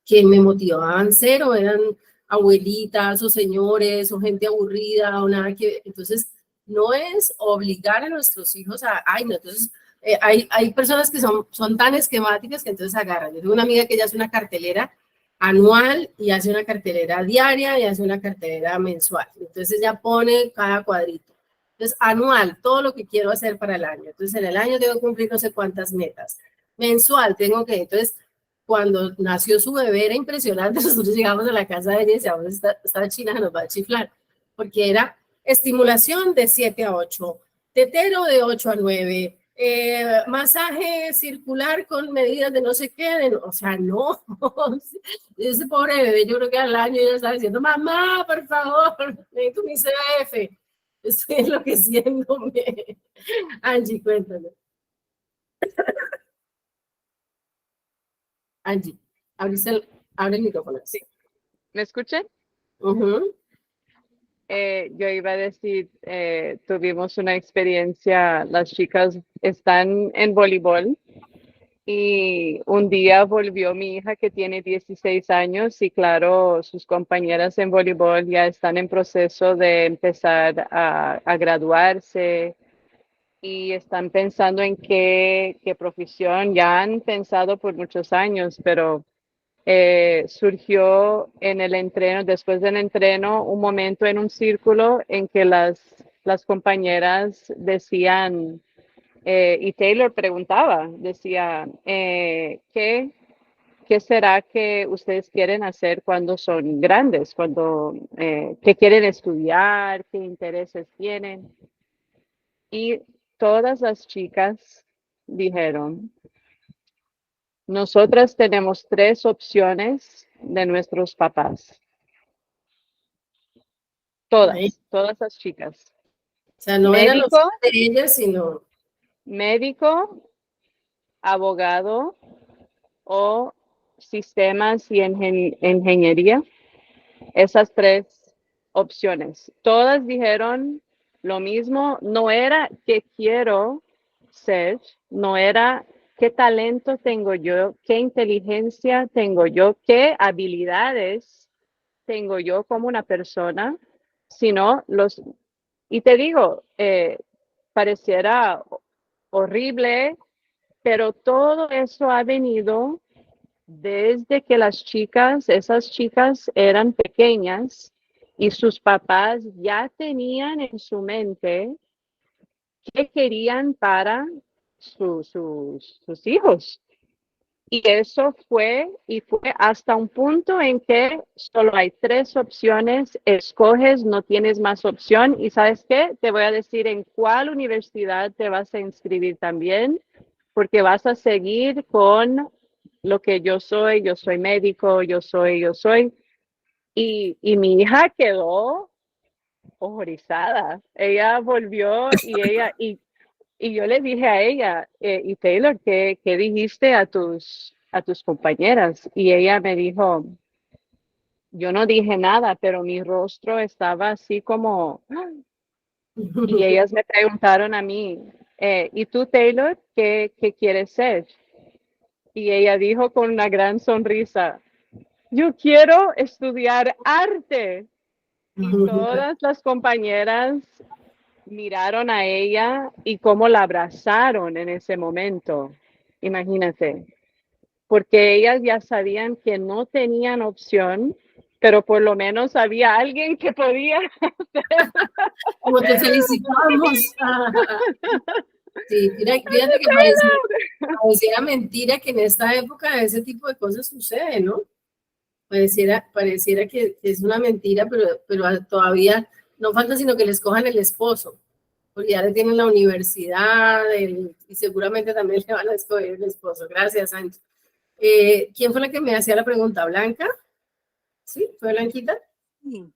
que me motivaban cero, eran abuelitas o señores o gente aburrida o nada que... Entonces, no es obligar a nuestros hijos ay, no, entonces hay personas que son tan esquemáticas que entonces agarran. Yo tengo una amiga que ella hace una cartelera anual y hace una cartelera diaria y hace una cartelera mensual. Entonces ella pone cada cuadrito. Entonces, anual, todo lo que quiero hacer para el año. Entonces, en el año tengo que cumplir no sé cuántas metas. Mensual, tengo que, entonces, cuando nació su bebé era impresionante. Nosotros llegamos a la casa de ella y decíamos, esta china nos va a chiflar, porque era estimulación de 7 a 8, tetero de 8 a 9, masaje circular con medidas de no sé qué, o sea, no. Ese pobre bebé, yo creo que al año ya estaba diciendo, mamá, por favor, necesito mi CF. Estoy enloqueciéndome. Angie, cuéntame. Angie, abre el micrófono. Sí. ¿Me escuchan? Uh-huh. Yo iba a decir, tuvimos una experiencia, las chicas están en voleibol y un día volvió mi hija que tiene 16 años y claro, sus compañeras en voleibol ya están en proceso de empezar a graduarse y están pensando en qué profesión, ya han pensado por muchos años, pero surgió en el entreno, después del entreno, un momento en un círculo en que las compañeras decían, y Taylor preguntaba, decía, ¿qué será que ustedes quieren hacer cuando son grandes? ¿Qué quieren estudiar? ¿Qué intereses tienen? Y todas las chicas dijeron, nosotras tenemos 3 opciones de nuestros papás. Todas las chicas. O sea, no eran los de ellas, sino... Médico, abogado o sistemas y ingeniería. Esas 3 opciones. Todas dijeron lo mismo. No era qué quiero ser, no era qué talento tengo yo, qué inteligencia tengo yo, qué habilidades tengo yo como una persona, sino y te digo, pareciera horrible, pero todo eso ha venido desde que esas chicas eran pequeñas y sus papás ya tenían en su mente qué querían para sus hijos. Y eso fue hasta un punto en que solo hay 3 opciones, escoges, no tienes más opción. Y ¿sabes qué? Te voy a decir en cuál universidad te vas a inscribir también, porque vas a seguir con lo que yo soy médico, yo soy. Y mi hija quedó horrorizada. Ella volvió y yo le dije a ella, y Taylor, ¿qué dijiste a tus compañeras? Y ella me dijo, yo no dije nada, pero mi rostro estaba así como, y ellas me preguntaron a mí, ¿y tú, Taylor, qué quieres ser? Y ella dijo con una gran sonrisa, yo quiero estudiar arte. Y todas las compañeras miraron a ella y cómo la abrazaron en ese momento. Imagínate, porque ellas ya sabían que no tenían opción, pero por lo menos había alguien que podía hacer. Como te felicitamos. Sí, fíjate que pareciera mentira que en esta época ese tipo de cosas sucede, ¿no? Pareciera que es una mentira, pero todavía no falta sino que les cojan el esposo, porque ya le tienen la universidad y seguramente también le van a escoger el esposo. Gracias, Sánchez. ¿Quién fue la que me hacía la pregunta? ¿Blanca? ¿Sí? ¿Fue Blanquita?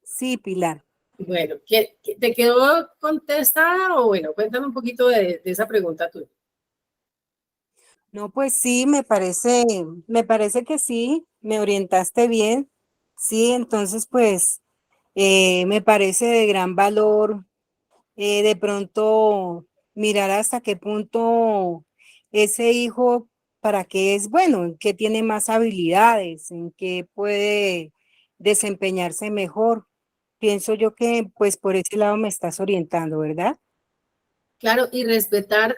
Sí, Pilar. Bueno, ¿te quedó contestada o bueno, cuéntame un poquito de esa pregunta tuya? No, pues sí, me parece que sí, me orientaste bien. Sí, entonces pues me parece de gran valor de pronto mirar hasta qué punto ese hijo, para qué es bueno, en qué tiene más habilidades, en qué puede desempeñarse mejor. Pienso yo que pues por ese lado me estás orientando, ¿verdad? Claro, y respetar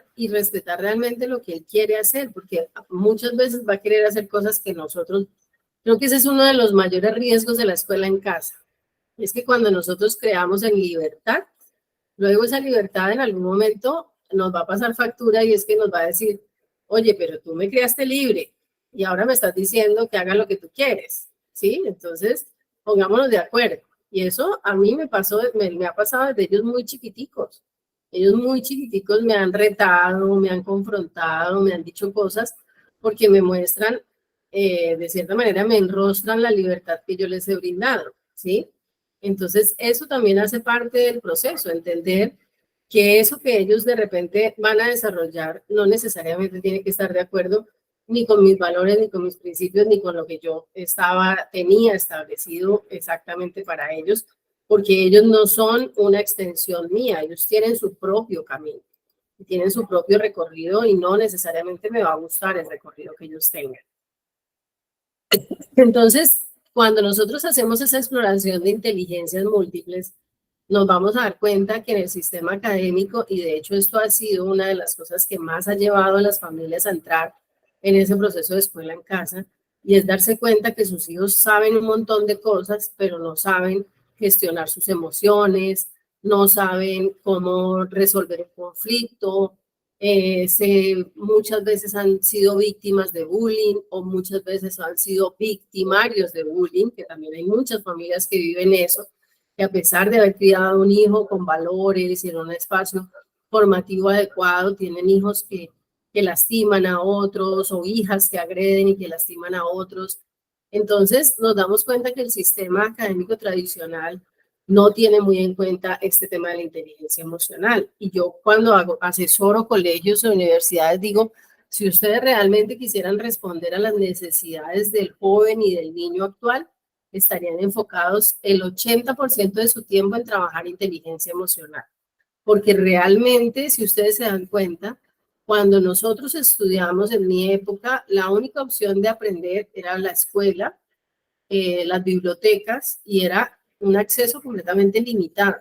realmente lo que él quiere hacer, porque muchas veces va a querer hacer cosas que nosotros, creo que ese es uno de los mayores riesgos de la escuela en casa. Es que cuando nosotros creamos en libertad, luego esa libertad en algún momento nos va a pasar factura y es que nos va a decir, oye, pero tú me creaste libre y ahora me estás diciendo que haga lo que tú quieres, ¿sí? Entonces, pongámonos de acuerdo. Y eso a mí me ha pasado desde ellos muy chiquiticos. Ellos muy chiquiticos me han retado, me han confrontado, me han dicho cosas porque me muestran, de cierta manera, me enrostran la libertad que yo les he brindado, ¿sí? Entonces, eso también hace parte del proceso, entender que eso que ellos de repente van a desarrollar no necesariamente tiene que estar de acuerdo ni con mis valores, ni con mis principios, ni con lo que yo tenía establecido exactamente para ellos, porque ellos no son una extensión mía, ellos tienen su propio camino, tienen su propio recorrido y no necesariamente me va a gustar el recorrido que ellos tengan. Entonces, cuando nosotros hacemos esa exploración de inteligencias múltiples, nos vamos a dar cuenta que en el sistema académico, y de hecho esto ha sido una de las cosas que más ha llevado a las familias a entrar en ese proceso de escuela en casa, y es darse cuenta que sus hijos saben un montón de cosas, pero no saben gestionar sus emociones, no saben cómo resolver un conflicto, muchas veces han sido víctimas de bullying o muchas veces han sido victimarios de bullying, que también hay muchas familias que viven eso, que a pesar de haber criado a un hijo con valores y en un espacio formativo adecuado, tienen hijos que lastiman a otros o hijas que agreden y que lastiman a otros. Entonces nos damos cuenta que el sistema académico tradicional no tiene muy en cuenta este tema de la inteligencia emocional. Y yo cuando asesoro colegios o universidades digo, si ustedes realmente quisieran responder a las necesidades del joven y del niño actual, estarían enfocados el 80% de su tiempo en trabajar inteligencia emocional. Porque realmente, si ustedes se dan cuenta, cuando nosotros estudiamos en mi época, la única opción de aprender era la escuela, las bibliotecas y era un acceso completamente limitado.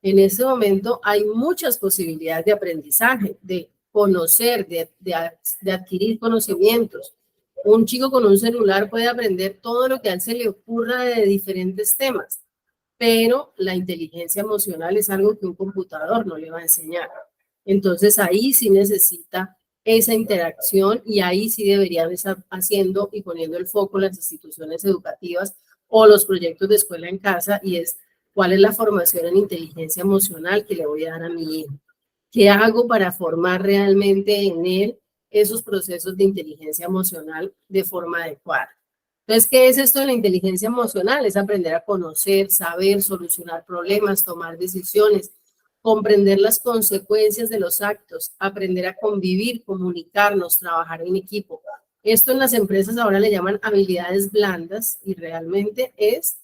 En ese momento hay muchas posibilidades de aprendizaje, de conocer, de adquirir conocimientos. Un chico con un celular puede aprender todo lo que a él se le ocurra de diferentes temas, pero la inteligencia emocional es algo que un computador no le va a enseñar. Entonces ahí sí necesita esa interacción y ahí sí deberían estar haciendo y poniendo el foco las instituciones educativas o los proyectos de escuela en casa y es cuál es la formación en inteligencia emocional que le voy a dar a mi hijo. ¿Qué hago para formar realmente en él esos procesos de inteligencia emocional de forma adecuada? Entonces, ¿qué es esto de la inteligencia emocional? Es aprender a conocer, saber, solucionar problemas, tomar decisiones, comprender las consecuencias de los actos, aprender a convivir, comunicarnos, trabajar en equipo. Esto en las empresas ahora le llaman habilidades blandas y realmente es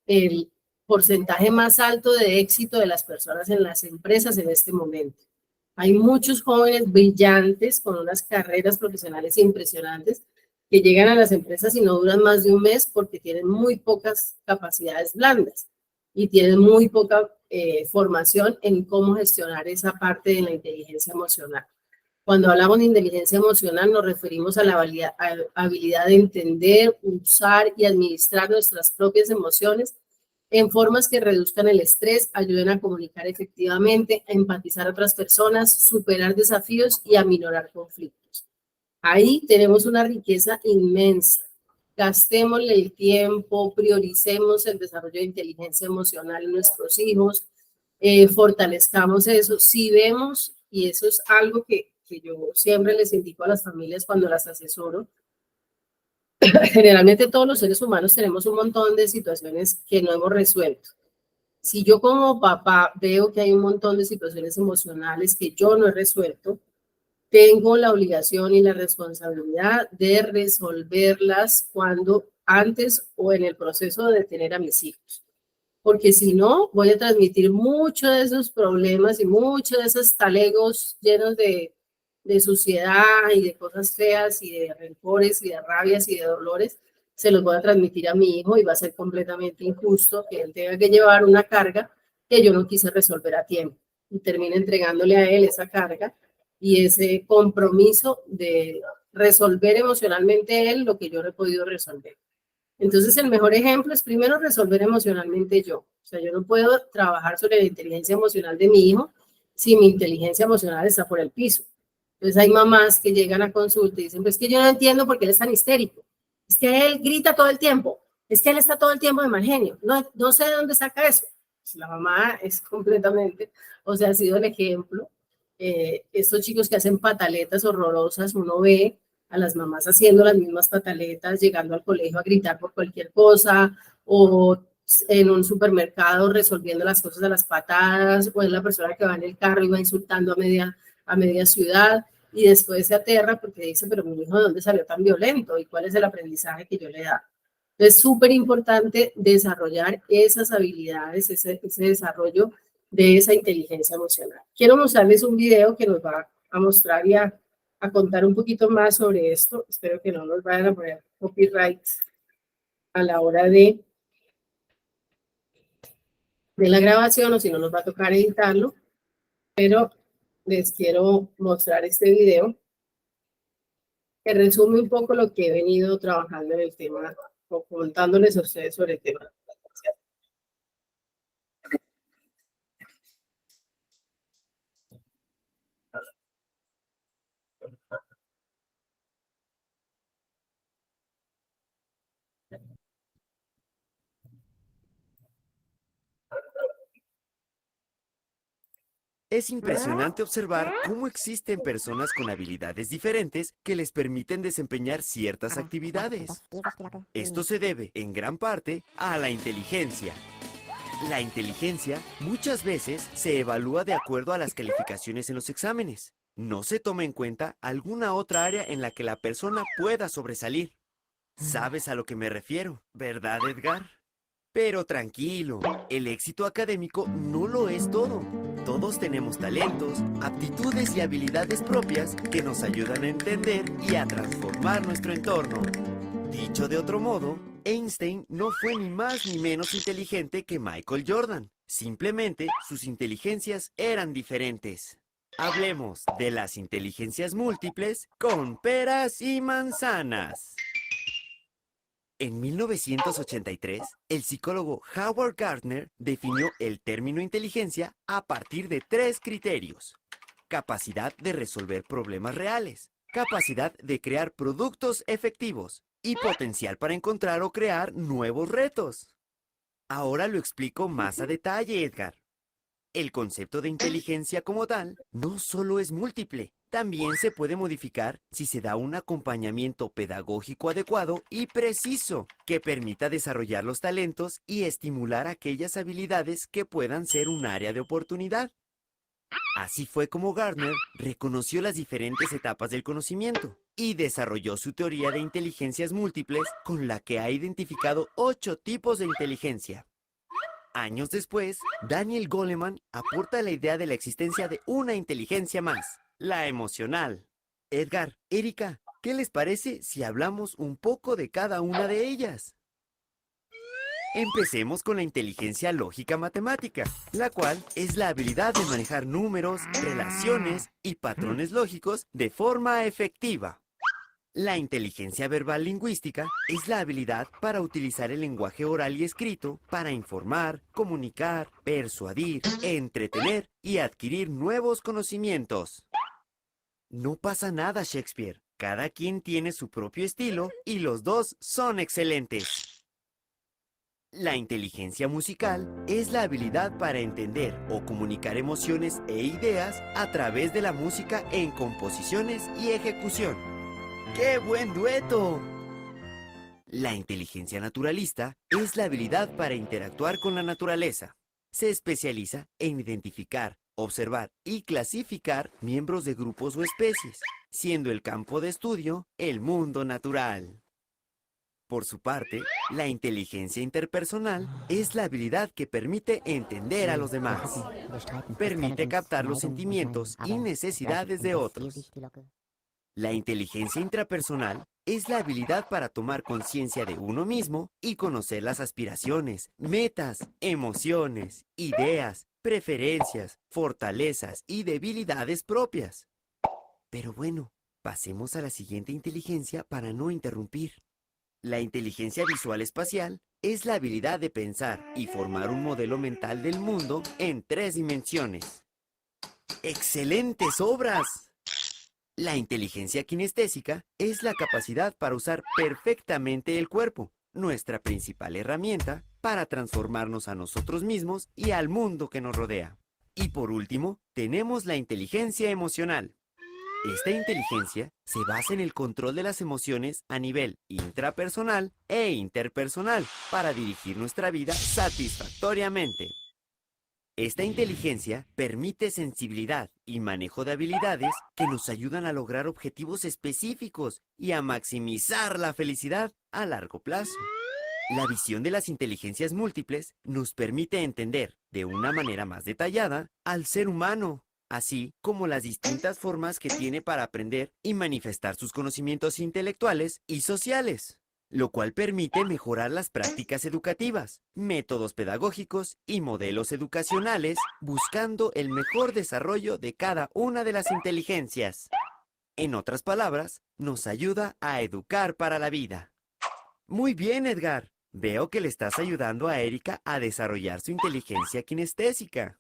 el porcentaje más alto de éxito de las personas en las empresas en este momento. Hay muchos jóvenes brillantes con unas carreras profesionales impresionantes que llegan a las empresas y no duran más de un mes porque tienen muy pocas capacidades blandas y tienen muy poca formación en cómo gestionar esa parte de la inteligencia emocional. Cuando hablamos de inteligencia emocional nos referimos a la habilidad de entender, usar y administrar nuestras propias emociones en formas que reduzcan el estrés, ayuden a comunicar efectivamente, a empatizar a otras personas, superar desafíos y a minorar conflictos. Ahí tenemos una riqueza inmensa. Gastémosle el tiempo, prioricemos el desarrollo de inteligencia emocional en nuestros hijos, fortalezcamos eso. Si vemos, y eso es algo que yo siempre les indico a las familias cuando las asesoro, generalmente todos los seres humanos tenemos un montón de situaciones que no hemos resuelto. Si yo como papá veo que hay un montón de situaciones emocionales que yo no he resuelto, tengo la obligación y la responsabilidad de resolverlas cuando antes o en el proceso de tener a mis hijos. Porque si no, voy a transmitir muchos de esos problemas y muchos de esos talegos llenos de suciedad y de cosas feas y de rencores y de rabias y de dolores, se los voy a transmitir a mi hijo y va a ser completamente injusto que él tenga que llevar una carga que yo no quise resolver a tiempo y termine entregándole a él esa carga y ese compromiso de resolver emocionalmente él lo que yo no he podido resolver. Entonces, el mejor ejemplo es primero resolver emocionalmente yo. O sea, yo no puedo trabajar sobre la inteligencia emocional de mi hijo si mi inteligencia emocional está por el piso. Entonces, hay mamás que llegan a consulta y dicen, pues que yo no entiendo por qué él es tan histérico. Es que él grita todo el tiempo. Es que él está todo el tiempo de mal genio. No sé de dónde saca eso. Pues la mamá es completamente, o sea, ha sido el ejemplo. Estos chicos que hacen pataletas horrorosas, uno ve a las mamás haciendo las mismas pataletas, llegando al colegio a gritar por cualquier cosa, o en un supermercado resolviendo las cosas a las patadas, o es la persona que va en el carro y va insultando a media ciudad, y después se aterra porque dice, pero mi hijo, ¿de dónde salió tan violento? ¿Y cuál es el aprendizaje que yo le da? Entonces, es súper importante desarrollar esas habilidades, ese desarrollo de esa inteligencia emocional. Quiero mostrarles un video que nos va a mostrar y a contar un poquito más sobre esto. Espero que no nos vayan a poner copyright a la hora de la grabación o si no nos va a tocar editarlo, pero les quiero mostrar este video que resume un poco lo que he venido trabajando en el tema o contándoles a ustedes sobre el tema. Es impresionante observar cómo existen personas con habilidades diferentes que les permiten desempeñar ciertas actividades. Esto se debe, en gran parte, a la inteligencia. La inteligencia muchas veces se evalúa de acuerdo a las calificaciones en los exámenes. No se toma en cuenta alguna otra área en la que la persona pueda sobresalir. ¿Sabes a lo que me refiero, verdad, Edgar? Pero tranquilo, el éxito académico no lo es todo. Todos tenemos talentos, aptitudes y habilidades propias que nos ayudan a entender y a transformar nuestro entorno. Dicho de otro modo, Einstein no fue ni más ni menos inteligente que Michael Jordan. Simplemente sus inteligencias eran diferentes. Hablemos de las inteligencias múltiples con peras y manzanas. En 1983, el psicólogo Howard Gardner definió el término inteligencia a partir de 3 criterios: capacidad de resolver problemas reales, capacidad de crear productos efectivos y potencial para encontrar o crear nuevos retos. Ahora lo explico más a detalle, Edgar. El concepto de inteligencia como tal no solo es múltiple, también se puede modificar si se da un acompañamiento pedagógico adecuado y preciso que permita desarrollar los talentos y estimular aquellas habilidades que puedan ser un área de oportunidad. Así fue como Gardner reconoció las diferentes etapas del conocimiento y desarrolló su teoría de inteligencias múltiples con la que ha identificado 8 tipos de inteligencia. Años después, Daniel Goleman aporta la idea de la existencia de una inteligencia más, la emocional. Edgar, Erika, ¿qué les parece si hablamos un poco de cada una de ellas? Empecemos con la inteligencia lógica matemática, la cual es la habilidad de manejar números, relaciones y patrones lógicos de forma efectiva. La inteligencia verbal lingüística es la habilidad para utilizar el lenguaje oral y escrito para informar, comunicar, persuadir, entretener y adquirir nuevos conocimientos. No pasa nada, Shakespeare. Cada quien tiene su propio estilo y los dos son excelentes. La inteligencia musical es la habilidad para entender o comunicar emociones e ideas a través de la música en composiciones y ejecución. ¡Qué buen dueto! La inteligencia naturalista es la habilidad para interactuar con la naturaleza. Se especializa en identificar, observar y clasificar miembros de grupos o especies, siendo el campo de estudio el mundo natural. Por su parte, la inteligencia interpersonal es la habilidad que permite entender a los demás. Permite captar los sentimientos y necesidades de otros. La inteligencia intrapersonal es la habilidad para tomar conciencia de uno mismo y conocer las aspiraciones, metas, emociones, ideas, preferencias, fortalezas y debilidades propias. Pero bueno, pasemos a la siguiente inteligencia para no interrumpir. La inteligencia visual espacial es la habilidad de pensar y formar un modelo mental del mundo en 3 dimensiones. ¡Excelentes obras! La inteligencia kinestésica es la capacidad para usar perfectamente el cuerpo, nuestra principal herramienta para transformarnos a nosotros mismos y al mundo que nos rodea. Y por último, tenemos la inteligencia emocional. Esta inteligencia se basa en el control de las emociones a nivel intrapersonal e interpersonal para dirigir nuestra vida satisfactoriamente. Esta inteligencia permite sensibilidad y manejo de habilidades que nos ayudan a lograr objetivos específicos y a maximizar la felicidad a largo plazo. La visión de las inteligencias múltiples nos permite entender de una manera más detallada al ser humano, así como las distintas formas que tiene para aprender y manifestar sus conocimientos intelectuales y sociales, lo cual permite mejorar las prácticas educativas, métodos pedagógicos y modelos educacionales, buscando el mejor desarrollo de cada una de las inteligencias. En otras palabras, nos ayuda a educar para la vida. Muy bien, Edgar. Veo que le estás ayudando a Erika a desarrollar su inteligencia kinestésica.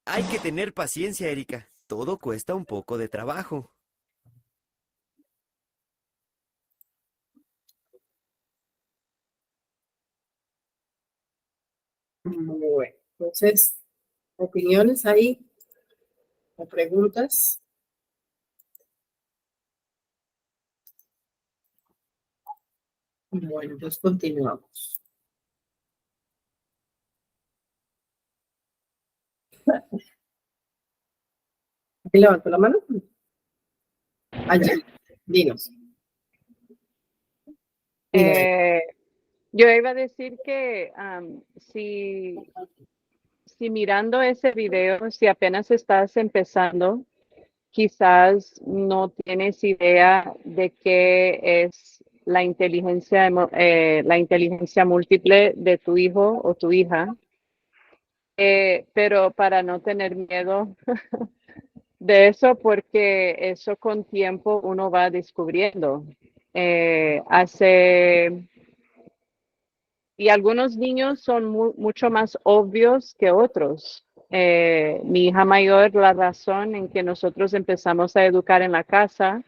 Hay que tener paciencia, Erika. Todo cuesta un poco de trabajo. Bueno, entonces, opiniones ahí o preguntas. Bueno, entonces continuamos. ¿Quién levantó la mano? Allá, dinos. Yo iba a decir que si mirando ese video, si apenas estás empezando, quizás no tienes idea de qué es la inteligencia múltiple de tu hijo o tu hija. Pero para no tener miedo de eso, porque eso con tiempo uno va descubriendo. Y algunos niños son mucho más obvios que otros. Mi hija mayor, la razón en que nosotros empezamos a educar en la casa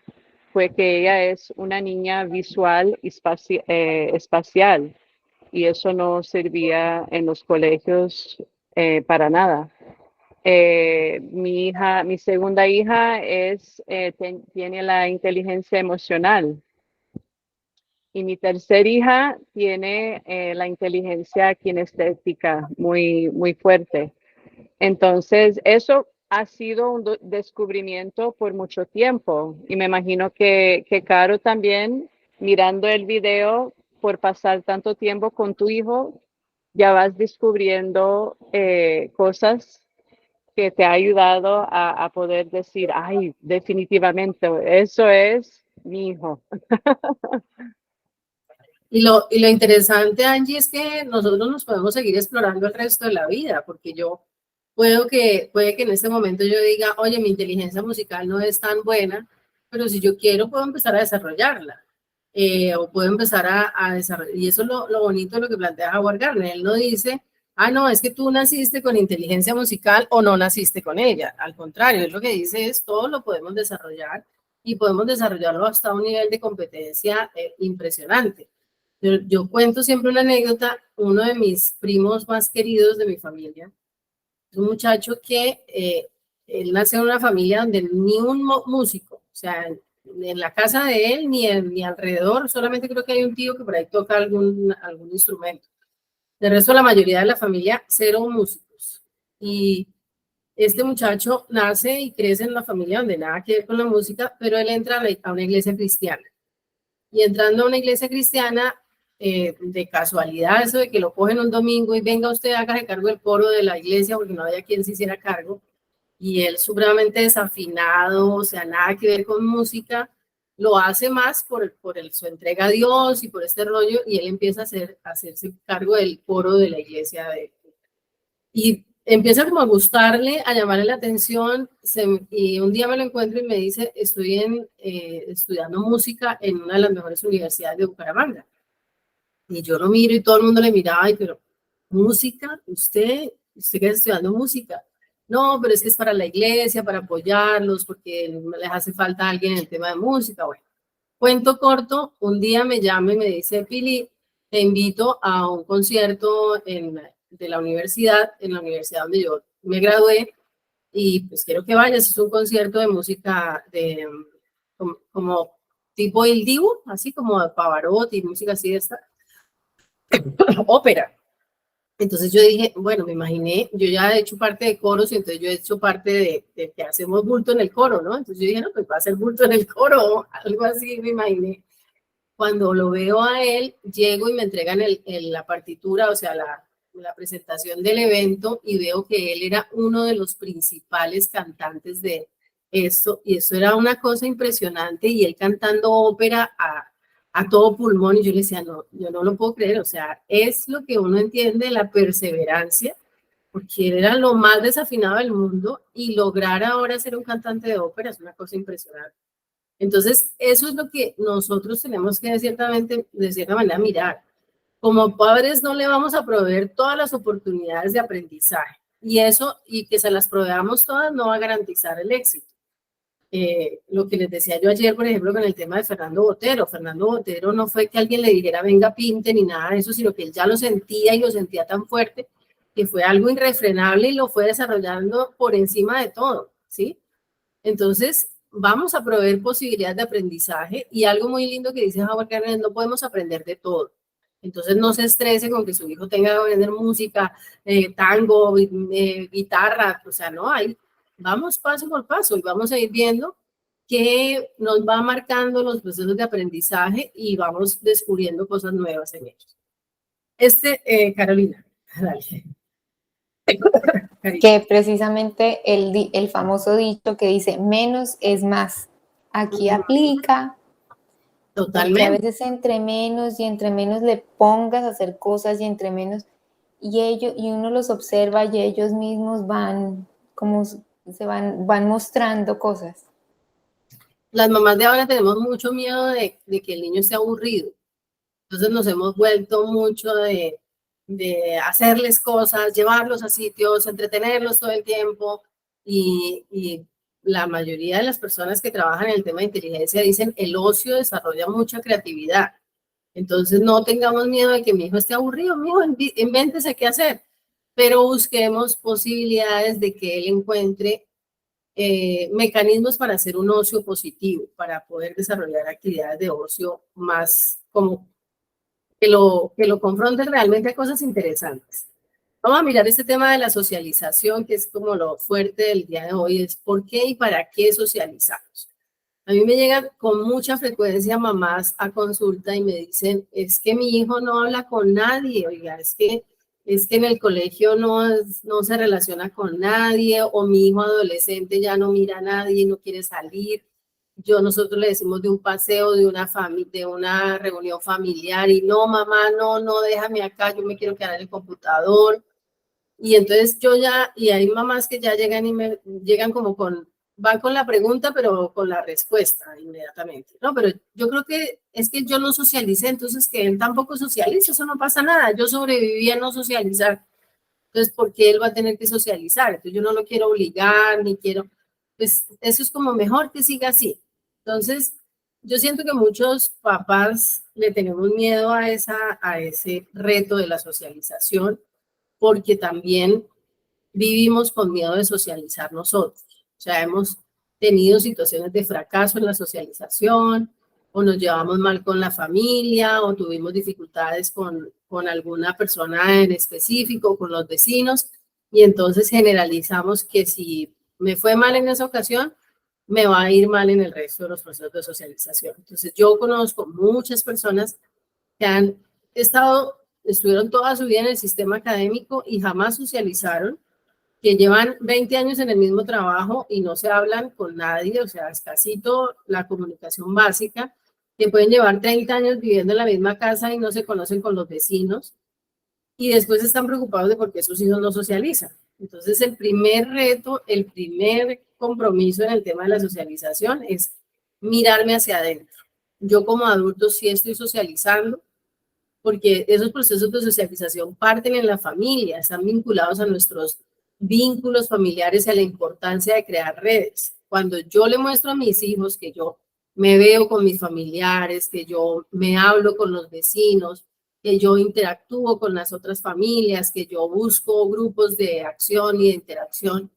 fue que ella es una niña visual y espacial, y eso no servía en los colegios para nada. Mi segunda hija tiene la inteligencia emocional. Y mi tercera hija tiene la inteligencia kinestética muy fuerte. Entonces, eso ha sido un descubrimiento por mucho tiempo. Y me imagino que Caro también, mirando el video, por pasar tanto tiempo con tu hijo, ya vas descubriendo cosas que te ha ayudado a poder decir, ay, definitivamente, eso es mi hijo. Y lo interesante, Angie, es que nosotros nos podemos seguir explorando el resto de la vida, porque puede que en este momento yo diga, oye, mi inteligencia musical no es tan buena, pero si yo quiero puedo empezar a desarrollarla. O puedo empezar a desarrollar. Y eso es lo bonito de lo que plantea Howard Gardner. Él no dice, no, es que tú naciste con inteligencia musical o no naciste con ella. Al contrario, él lo que dice es, todo lo podemos desarrollar y podemos desarrollarlo hasta un nivel de competencia impresionante. Yo cuento siempre una anécdota. Uno de mis primos más queridos de mi familia es un muchacho que él nació en una familia donde ni un músico, o sea, en la casa de él ni alrededor, solamente creo que hay un tío que por ahí toca algún instrumento. De resto, la mayoría de la familia, cero músicos. Y este muchacho nace y crece en una familia donde nada que ver con la música, pero él entra a una iglesia cristiana. Y entrando a una iglesia cristiana, de casualidad, eso de que lo cogen un domingo y venga usted, hágase cargo del coro de la iglesia, porque no había quien se hiciera cargo, y él supremamente desafinado, o sea, nada que ver con música, lo hace más por su entrega a Dios y por este rollo, y él empieza a hacerse cargo del coro de la iglesia de él. Y empieza como a gustarle, a llamarle la atención, y un día me lo encuentro y me dice, estoy estudiando música en una de las mejores universidades de Bucaramanga. Y yo lo miro y todo el mundo le mira, ay, pero música, usted que está estudiando música. No, pero es que es para la iglesia, para apoyarlos, porque les hace falta alguien en el tema de música. Bueno, cuento corto, un día me llama y me dice, Pili, te invito a un concierto de la universidad, en la universidad donde yo me gradué, y pues quiero que vayas. Es un concierto de música como tipo Il Divo, así como de Pavarotti, música así de esta, ópera. Entonces yo dije, bueno, me imaginé, yo ya he hecho parte de coros y entonces yo he hecho parte de que hacemos bulto en el coro, ¿no? Entonces yo dije, no, pues va a hacer bulto en el coro, algo así me imaginé. Cuando lo veo a él, llego y me entregan la partitura, o sea, la presentación del evento, y veo que él era uno de los principales cantantes de esto, y eso era una cosa impresionante, y él cantando ópera a todo pulmón, y yo le decía, no, yo no lo puedo creer, o sea, es lo que uno entiende de la perseverancia, porque él era lo más desafinado del mundo, y lograr ahora ser un cantante de ópera es una cosa impresionante. Entonces, eso es lo que nosotros tenemos que de cierta manera mirar. Como padres no le vamos a proveer todas las oportunidades de aprendizaje, y que se las proveamos todas no va a garantizar el éxito. Lo que les decía yo ayer, por ejemplo, con el tema de Fernando Botero. Fernando Botero no fue que alguien le dijera venga, pinte, ni nada de eso, sino que él ya lo sentía, y lo sentía tan fuerte que fue algo irrefrenable y lo fue desarrollando por encima de todo, ¿sí? Entonces, vamos a proveer posibilidades de aprendizaje, y algo muy lindo que dice Howard Gardner: no podemos aprender de todo. Entonces, no se estrese con que su hijo tenga que aprender música, tango, guitarra, o sea, no hay. Vamos paso por paso y vamos a ir viendo qué nos va marcando los procesos de aprendizaje y vamos descubriendo cosas nuevas en ellos. Carolina, dale. Que precisamente el famoso dicho que dice menos es más, aquí aplica. Totalmente. A veces entre menos le pongas a hacer cosas, y entre menos, y uno los observa y ellos mismos van mostrando cosas. Las mamás de ahora tenemos mucho miedo de que el niño esté aburrido. Entonces nos hemos vuelto mucho de hacerles cosas, llevarlos a sitios, entretenerlos todo el tiempo, y la mayoría de las personas que trabajan en el tema de inteligencia dicen el ocio desarrolla mucha creatividad. Entonces no tengamos miedo de que mi hijo esté aburrido, mi hijo, invéntese qué hacer. pero busquemos posibilidades de que él encuentre mecanismos para hacer un ocio positivo, para poder desarrollar actividades de ocio más como que lo confronten realmente a cosas interesantes. Vamos a mirar este tema de la socialización, que es como lo fuerte del día de hoy, es por qué y para qué socializamos. A mí me llegan con mucha frecuencia mamás a consulta y me dicen, es que mi hijo no habla con nadie, oiga, es que en el colegio no se relaciona con nadie, o mi hijo adolescente ya no mira a nadie, no quiere salir. Nosotros le decimos de un paseo, de una reunión familiar, y no, mamá, no, déjame acá, yo me quiero quedar en el computador. Y entonces y hay mamás que ya llegan y llegan como van con la pregunta, pero con la respuesta inmediatamente. No, pero yo creo que es que yo no socialicé, entonces que él tampoco socializa, eso no pasa nada. Yo sobreviví a no socializar. Entonces, ¿por qué él va a tener que socializar? Entonces, yo no lo quiero obligar, ni quiero, pues eso es como mejor que siga así. Entonces, yo siento que muchos papás le tenemos miedo a ese reto de la socialización, porque también vivimos con miedo de socializar nosotros. O sea, hemos tenido situaciones de fracaso en la socialización, o nos llevamos mal con la familia, o tuvimos dificultades con alguna persona en específico, con los vecinos, y entonces generalizamos que si me fue mal en esa ocasión, me va a ir mal en el resto de los procesos de socialización. Entonces, yo conozco muchas personas que estuvieron toda su vida en el sistema académico y jamás socializaron, que llevan 20 años en el mismo trabajo y no se hablan con nadie, o sea, escasito la comunicación básica, que pueden llevar 30 años viviendo en la misma casa y no se conocen con los vecinos, y después están preocupados de por qué sus hijos no socializan. Entonces, el primer reto, el primer compromiso en el tema de la socialización es mirarme hacia adentro. Yo como adulto sí estoy socializando, porque esos procesos de socialización parten en la familia, están vinculados a nuestros vínculos familiares y a la importancia de crear redes. Cuando yo le muestro a mis hijos que yo me veo con mis familiares, que yo me hablo con los vecinos, que yo interactúo con las otras familias, que yo busco grupos de acción y de interacción,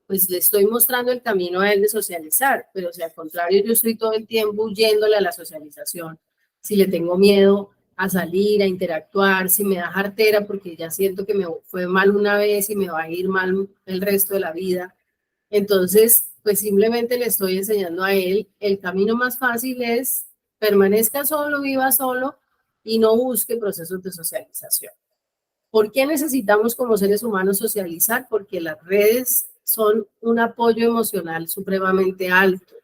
pues le estoy mostrando el camino a él de socializar, pero si al contrario yo estoy todo el tiempo huyéndole a la socialización, si le tengo miedo a salir, a interactuar, si me da jartera porque ya siento que me fue mal una vez y me va a ir mal el resto de la vida, entonces pues simplemente le estoy enseñando a él el camino más fácil es permanezca solo, viva solo y no busque procesos de socialización. ¿Por qué necesitamos como seres humanos socializar? Porque las redes son un apoyo emocional supremamente alto,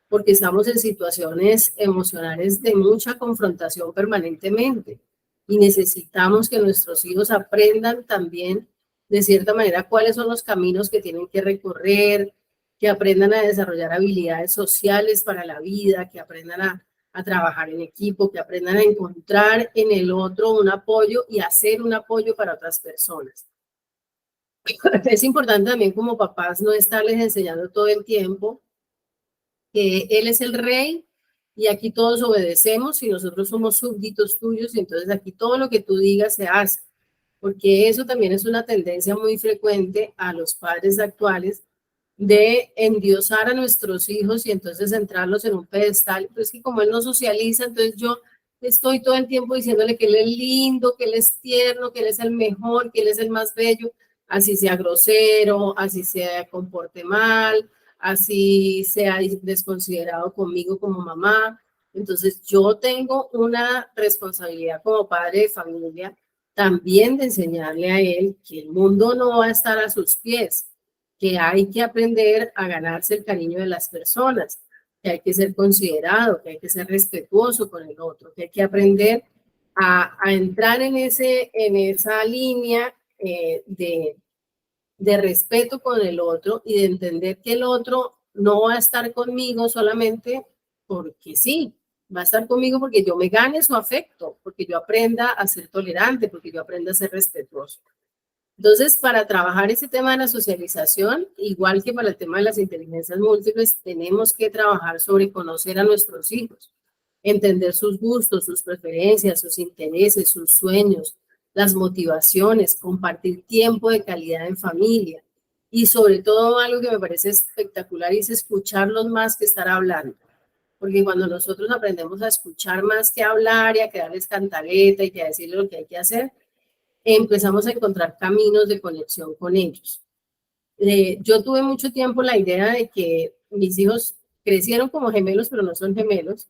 porque estamos en situaciones emocionales de mucha confrontación permanentemente y necesitamos que nuestros hijos aprendan también de cierta manera cuáles son los caminos que tienen que recorrer, que aprendan a desarrollar habilidades sociales para la vida, que aprendan a trabajar en equipo, que aprendan a encontrar en el otro un apoyo y hacer un apoyo para otras personas. Es importante también como papás no estarles enseñando todo el tiempo que él es el rey y aquí todos obedecemos y nosotros somos súbditos tuyos y entonces aquí todo lo que tú digas se hace, porque eso también es una tendencia muy frecuente a los padres actuales de endiosar a nuestros hijos y entonces centrarlos en un pedestal, pues que como él no socializa, entonces yo estoy todo el tiempo diciéndole que él es lindo, que él es tierno, que él es el mejor, que él es el más bello, así sea grosero, así se comporte mal, así sea desconsiderado conmigo como mamá. Entonces yo tengo una responsabilidad como padre de familia también de enseñarle a él que el mundo no va a estar a sus pies, que hay que aprender a ganarse el cariño de las personas, que hay que ser considerado, que hay que ser respetuoso con el otro, que hay que aprender a entrar en esa línea de respeto con el otro y de entender que el otro no va a estar conmigo solamente porque sí, va a estar conmigo porque yo me gane su afecto, porque yo aprenda a ser tolerante, porque yo aprenda a ser respetuoso. Entonces, para trabajar ese tema de la socialización, igual que para el tema de las inteligencias múltiples, tenemos que trabajar sobre conocer a nuestros hijos, entender sus gustos, sus preferencias, sus intereses, sus sueños, las motivaciones, compartir tiempo de calidad en familia. Y sobre todo algo que me parece espectacular es escucharlos más que estar hablando. Porque cuando nosotros aprendemos a escuchar más que hablar y a quedarles cantaleta y que a decirles lo que hay que hacer, empezamos a encontrar caminos de conexión con ellos. Yo tuve mucho tiempo la idea de que mis hijos crecieron como gemelos, pero no son gemelos,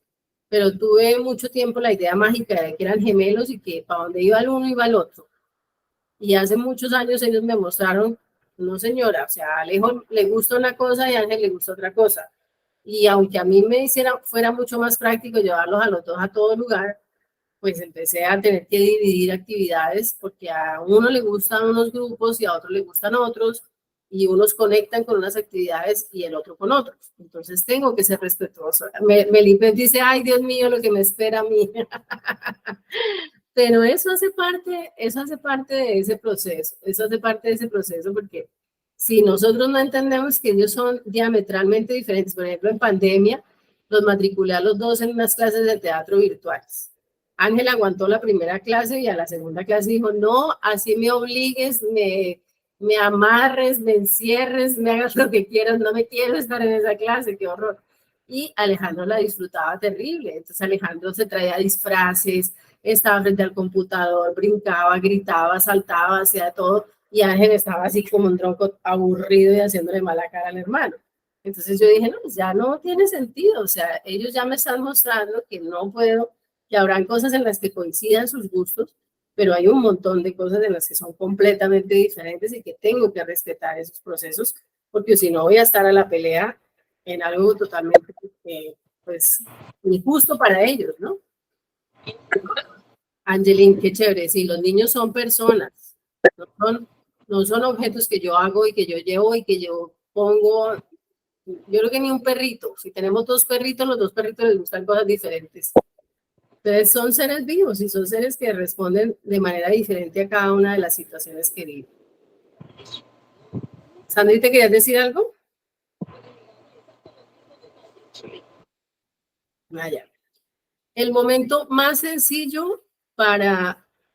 pero tuve mucho tiempo la idea mágica de que eran gemelos y que para donde iba el uno iba el otro. Y hace muchos años ellos me mostraron, no señora, o sea, a Alejo le gusta una cosa y a Ángel le gusta otra cosa. Y aunque a mí me fuera mucho más práctico llevarlos a los dos a todo lugar, pues empecé a tener que dividir actividades porque a uno le gustan unos grupos y a otro le gustan otros, y unos conectan con unas actividades y el otro con otros. Entonces tengo que ser respetuoso. Melipet dice, ay Dios mío, lo que me espera a mí. Pero eso hace parte de ese proceso, porque si nosotros no entendemos que ellos son diametralmente diferentes, por ejemplo, en pandemia, los matriculé a los dos en unas clases de teatro virtuales. Ángel aguantó la primera clase y a la segunda clase dijo, no, así me obligues, me amarres, me encierres, me hagas lo que quieras, no me quiero estar en esa clase, qué horror. Y Alejandro la disfrutaba terrible, entonces Alejandro se traía disfraces, estaba frente al computador, brincaba, gritaba, saltaba, hacía todo, y Ángel estaba así como un tronco aburrido y haciéndole mala cara al hermano. Entonces yo dije, no, pues ya no tiene sentido, o sea, ellos ya me están mostrando que no puedo, que habrán cosas en las que coincidan sus gustos, pero hay un montón de cosas en las que son completamente diferentes y que tengo que respetar esos procesos, porque si no voy a estar a la pelea en algo totalmente, pues, injusto para ellos, ¿no? Angeline, qué chévere, sí, los niños son personas, no son objetos que yo hago y que yo llevo y que yo pongo. Yo creo que ni un perrito, si tenemos dos perritos, los dos perritos les gustan cosas diferentes. Entonces son seres vivos y son seres que responden de manera diferente a cada una de las situaciones que viven. Sandri, ¿te querías decir algo? Vaya. El momento más sencillo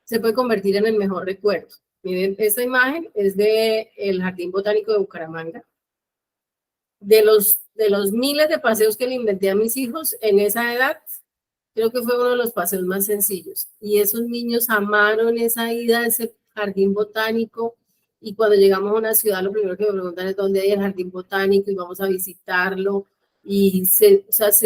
se puede convertir en el mejor recuerdo. Miren, esta imagen es del Jardín Botánico de Bucaramanga. De los miles de paseos que le inventé a mis hijos en esa edad, creo que fue uno de los paseos más sencillos. Y esos niños amaron esa ida a ese jardín botánico. Y cuando llegamos a una ciudad, lo primero que me preguntan es dónde hay el jardín botánico y vamos a visitarlo. Y se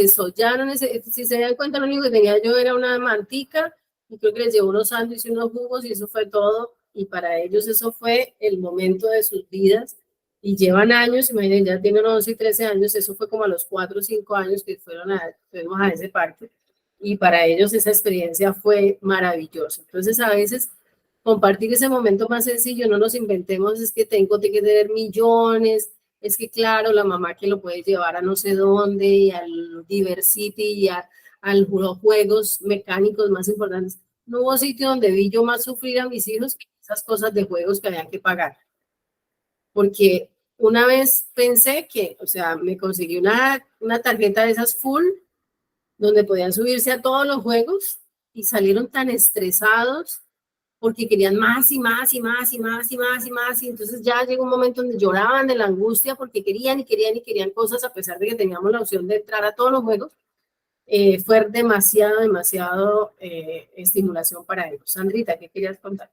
sollaron. Si se dan cuenta, lo único que tenía yo era una mantica y creo que les llevo unos sándwiches y unos jugos y eso fue todo. Y para ellos eso fue el momento de sus vidas. Y llevan años, imagínense, ya tienen 11 y 13 años, eso fue como a los 4 o 5 años que fuimos a ese parque. Y para ellos esa experiencia fue maravillosa. Entonces, a veces compartir ese momento más sencillo, no nos inventemos, es que tengo que tener millones, es que claro, la mamá que lo puede llevar a no sé dónde, y al Diversity, y a los juegos mecánicos más importantes. No hubo sitio donde vi yo más sufrir a mis hijos que esas cosas de juegos que habían que pagar. Porque una vez pensé que, o sea, me conseguí una tarjeta de esas full, donde podían subirse a todos los juegos y salieron tan estresados porque querían más y más y más y más y más y más, y entonces ya llegó un momento donde lloraban de la angustia porque querían y querían y querían cosas a pesar de que teníamos la opción de entrar a todos los juegos. Fue demasiado estimulación para ellos. Sandrita, ¿qué querías contar?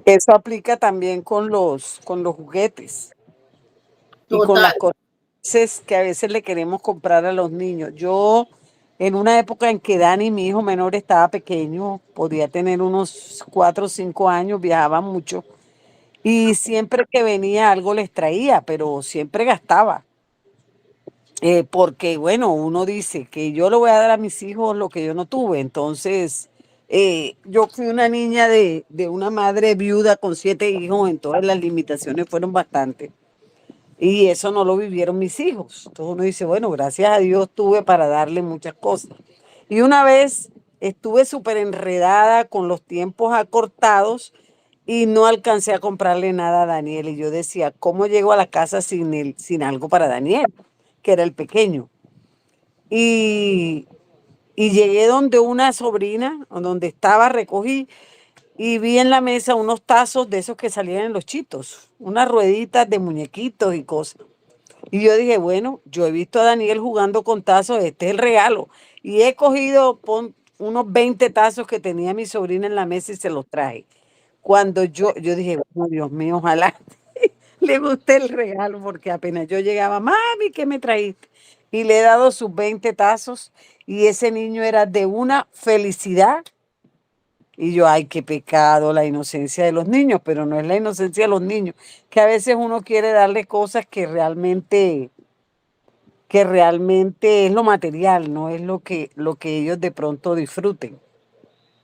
Eso aplica también con los juguetes. Y con las cosas que a veces le queremos comprar a los niños. Yo, en una época en que Dani, mi hijo menor, estaba pequeño, podía tener unos 4 o 5 años, viajaba mucho, y siempre que venía algo les traía, pero siempre gastaba. Porque, bueno, uno dice que yo le voy a dar a mis hijos lo que yo no tuve. Entonces, yo fui una niña de una madre viuda con 7 hijos, entonces las limitaciones fueron bastantes. Y eso no lo vivieron mis hijos. Entonces uno dice, bueno, gracias a Dios tuve para darle muchas cosas. Y una vez estuve súper enredada con los tiempos acortados y no alcancé a comprarle nada a Daniel. Y yo decía, ¿cómo llego a la casa sin algo para Daniel, que era el pequeño? Y Y llegué donde una sobrina, donde estaba, recogí y vi en la mesa unos tazos de esos que salían en los Chitos, unas rueditas de muñequitos y cosas. Y yo dije, bueno, yo he visto a Daniel jugando con tazos, este es el regalo. Y he cogido unos 20 tazos que tenía mi sobrina en la mesa y se los traje. Cuando yo dije, oh, Dios mío, ojalá le guste el regalo, porque apenas yo llegaba, mami, ¿qué me trajiste? Y le he dado sus 20 tazos y ese niño era de una felicidad. Y yo, ay, qué pecado la inocencia de los niños, pero no es la inocencia de los niños, que a veces uno quiere darle cosas que realmente es lo material, no es lo que ellos de pronto disfruten.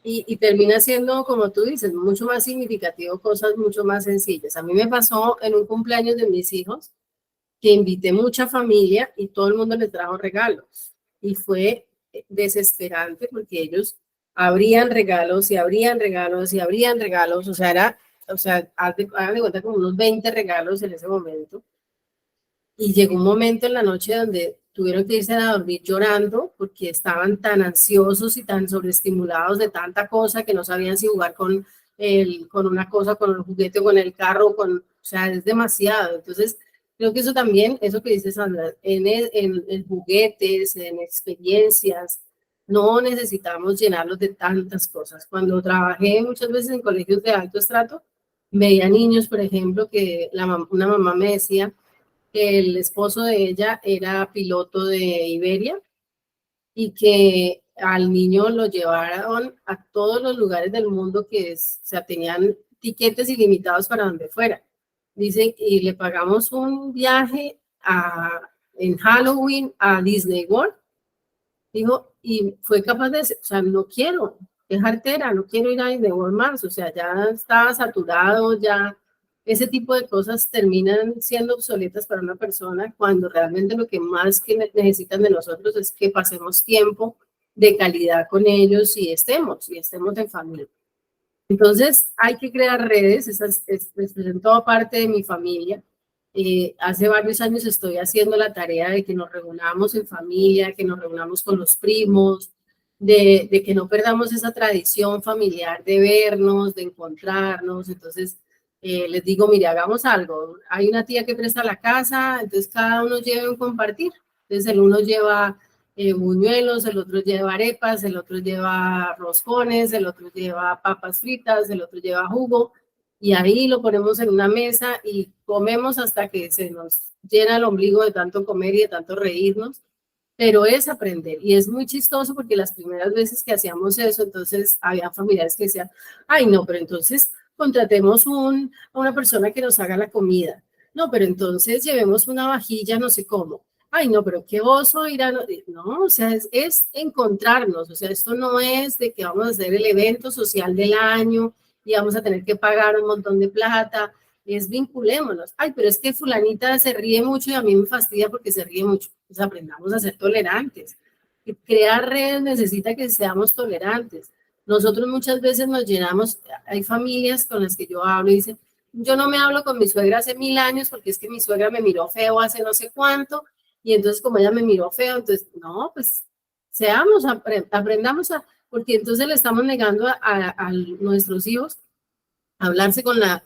Y termina siendo, como tú dices, mucho más significativo, cosas mucho más sencillas. A mí me pasó en un cumpleaños de mis hijos que invité mucha familia y todo el mundo les trajo regalos. Y fue desesperante porque ellos abrían regalos y abrían regalos y abrían regalos. O sea, hagan de cuenta como unos 20 regalos en ese momento. Y llegó un momento en la noche donde tuvieron que irse a dormir llorando porque estaban tan ansiosos y tan sobreestimulados de tanta cosa que no sabían si jugar con una cosa, con el juguete o con el carro, o sea, es demasiado. Entonces, creo que eso también, eso que dice Sandra, en juguetes, en experiencias, no necesitamos llenarlos de tantas cosas. Cuando trabajé muchas veces en colegios de alto estrato, veía niños, por ejemplo, que una mamá me decía, el esposo de ella era piloto de Iberia y que al niño lo llevaron a todos los lugares del mundo o sea, tenían tiquetes ilimitados para donde fuera. Dicen, y le pagamos un viaje en Halloween a Disney World. Dijo, y fue capaz de decir, o sea, no quiero, es artera, no quiero ir a Disney World más, o sea, ya estaba saturado, ya ese tipo de cosas terminan siendo obsoletas para una persona cuando realmente lo que más que necesitan de nosotros es que pasemos tiempo de calidad con ellos y estemos en familia. Entonces hay que crear redes, en toda parte de mi familia. Hace varios años estoy haciendo la tarea de que nos reunamos en familia, que nos reunamos con los primos, de que no perdamos esa tradición familiar de vernos, de encontrarnos. Entonces, les digo, mire, hagamos algo. Hay una tía que presta la casa, entonces cada uno lleva un compartir. Entonces, el uno lleva buñuelos, el otro lleva arepas, el otro lleva roscones, el otro lleva papas fritas, el otro lleva jugo. Y ahí lo ponemos en una mesa y comemos hasta que se nos llena el ombligo de tanto comer y de tanto reírnos. Pero es aprender y es muy chistoso porque las primeras veces que hacíamos eso, entonces había familiares que decían, ay no, pero entonces contratemos a una persona que nos haga la comida. No, pero entonces llevemos una vajilla, no sé cómo. Ay, no, pero qué oso ir a... No, o sea, es encontrarnos. O sea, esto no es de que vamos a hacer el evento social del año y vamos a tener que pagar un montón de plata. Es vinculémonos. Ay, pero es que fulanita se ríe mucho y a mí me fastidia porque se ríe mucho. Pues aprendamos a ser tolerantes. Crear redes necesita que seamos tolerantes. Nosotros muchas veces nos llenamos, hay familias con las que yo hablo y dicen, yo no me hablo con mi suegra hace 1000 años porque es que mi suegra me miró feo hace no sé cuánto y entonces como ella me miró feo, entonces, no, pues aprendamos porque entonces le estamos negando a nuestros hijos a hablarse con la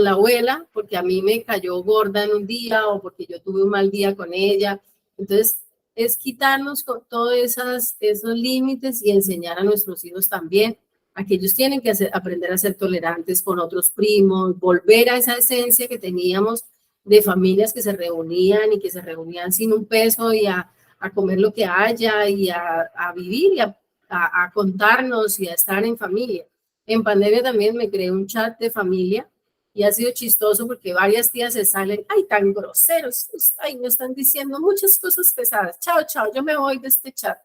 abuela porque a mí me cayó gorda en un día o porque yo tuve un mal día con ella. Entonces, es quitarnos con todos esos límites y enseñar a nuestros hijos también a que ellos tienen que aprender a ser tolerantes con otros primos, volver a esa esencia que teníamos de familias que se reunían y que se reunían sin un peso y a comer lo que haya y a vivir y a contarnos y a estar en familia. En pandemia también me creé un chat de familia y ha sido chistoso porque varias tías se salen, ay, tan groseros, ay, me están diciendo muchas cosas pesadas, chao, chao, yo me voy de este chat.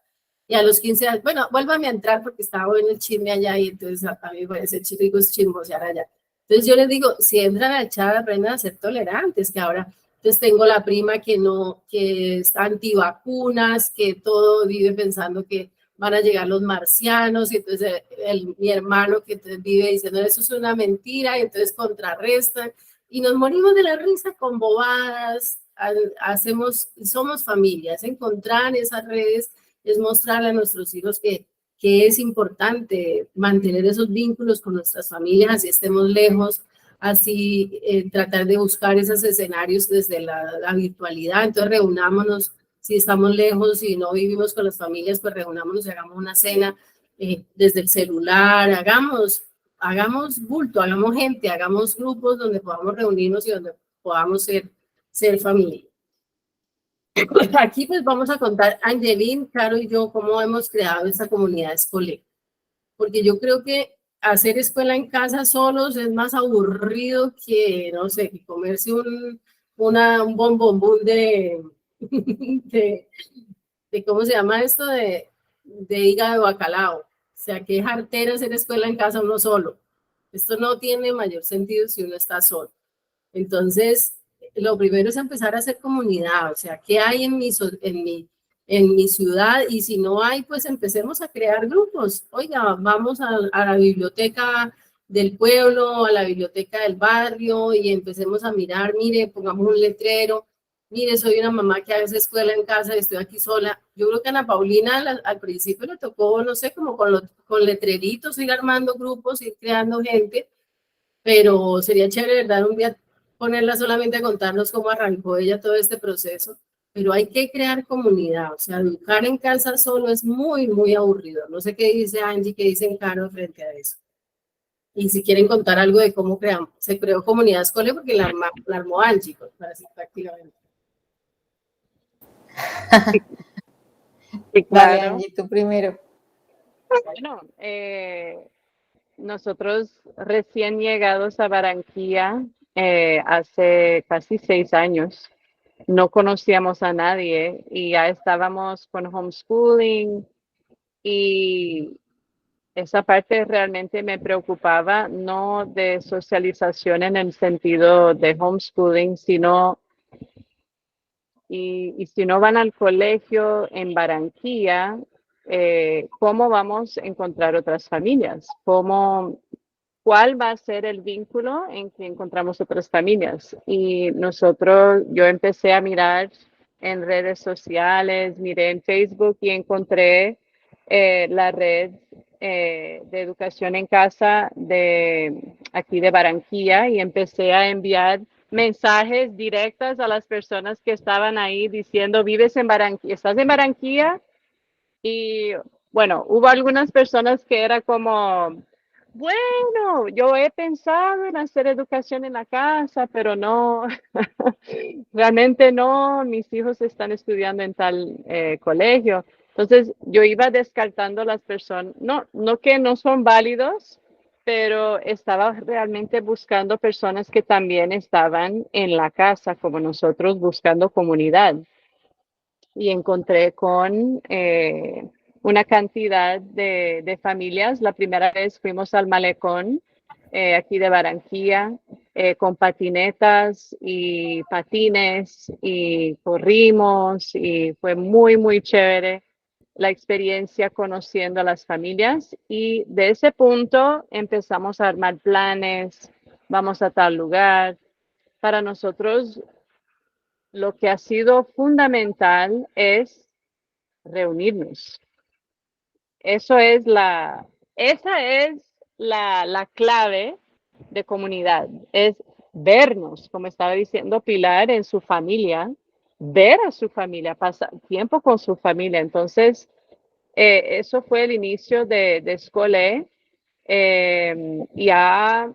Y a los 15 años, bueno, vuélvame a entrar porque estaba bueno el chisme allá y entonces a mí me parece chico chismosear allá. Entonces yo les digo, si entran al chat, aprendan a ser tolerantes, que ahora, entonces tengo la prima que está antivacunas, que todo vive pensando que van a llegar los marcianos, y entonces mi hermano que vive diciendo eso es una mentira, y entonces contrarrestan, y nos morimos de la risa con bobadas, somos familias, encontrar esas redes es mostrarle a nuestros hijos que es importante mantener esos vínculos con nuestras familias, así estemos lejos, así tratar de buscar esos escenarios desde la virtualidad. Entonces reunámonos, si estamos lejos y no vivimos con las familias, pues reunámonos y hagamos una cena desde el celular, hagamos bulto, hagamos gente, hagamos grupos donde podamos reunirnos y donde podamos ser familia. Aquí pues vamos a contar, Angelín, Caro y yo, cómo hemos creado esta comunidad escolar. Porque yo creo que hacer escuela en casa solos es más aburrido que, no sé, que comerse un bombombón de, ¿cómo se llama esto? De hígado de bacalao. O sea, que es artera hacer escuela en casa uno solo. Esto no tiene mayor sentido si uno está solo. Entonces, lo primero es empezar a hacer comunidad, o sea, ¿qué hay en mi ciudad? Y si no hay, pues empecemos a crear grupos. Oiga, vamos a la biblioteca del pueblo, a la biblioteca del barrio y empecemos a mirar, mire, pongamos un letrero, mire, soy una mamá que hace escuela en casa y estoy aquí sola. Yo creo que a Ana Paulina al principio le tocó, no sé, como con letreritos, ir armando grupos, ir creando gente, pero sería chévere, ¿verdad? Un día ponerla solamente a contarnos cómo arrancó ella todo este proceso, pero hay que crear comunidad, o sea, educar en casa solo es muy, muy aburrido. No sé qué dice Angie, qué dicen Caro frente a eso. Y si quieren contar algo de cómo se creó comunidad escolar, porque la armó Angie, pues, para decir prácticamente. Sí, Dale, claro. Angie, tú primero. Bueno, nosotros recién llegados a Barranquilla hace casi 6 años, no conocíamos a nadie y ya estábamos con homeschooling y esa parte realmente me preocupaba, no de socialización en el sentido de homeschooling, sino y si no van al colegio en Barranquilla, ¿cómo vamos a encontrar otras familias? ¿Cuál va a ser el vínculo en que encontramos otras familias? Y yo empecé a mirar en redes sociales, miré en Facebook y encontré la red de educación en casa de aquí de Barranquilla y empecé a enviar mensajes directos a las personas que estaban ahí diciendo, ¿vives en Barranquilla? ¿Estás en Barranquilla? Y bueno, hubo algunas personas que era como, bueno, yo he pensado en hacer educación en la casa, pero no, realmente no, mis hijos están estudiando en tal colegio. Entonces yo iba descartando las personas, no que no son válidos, pero estaba realmente buscando personas que también estaban en la casa, como nosotros, buscando comunidad. Y encontré con una cantidad de familias. La primera vez fuimos al malecón aquí de Barranquilla con patinetas y patines y corrimos y fue muy, muy chévere la experiencia conociendo a las familias y de ese punto empezamos a armar planes, vamos a tal lugar. Para nosotros lo que ha sido fundamental es reunirnos. Esa es la clave de comunidad, es vernos, como estaba diciendo Pilar, en su familia, ver a su familia, pasar tiempo con su familia. Entonces, eso fue el inicio de Escolé y ha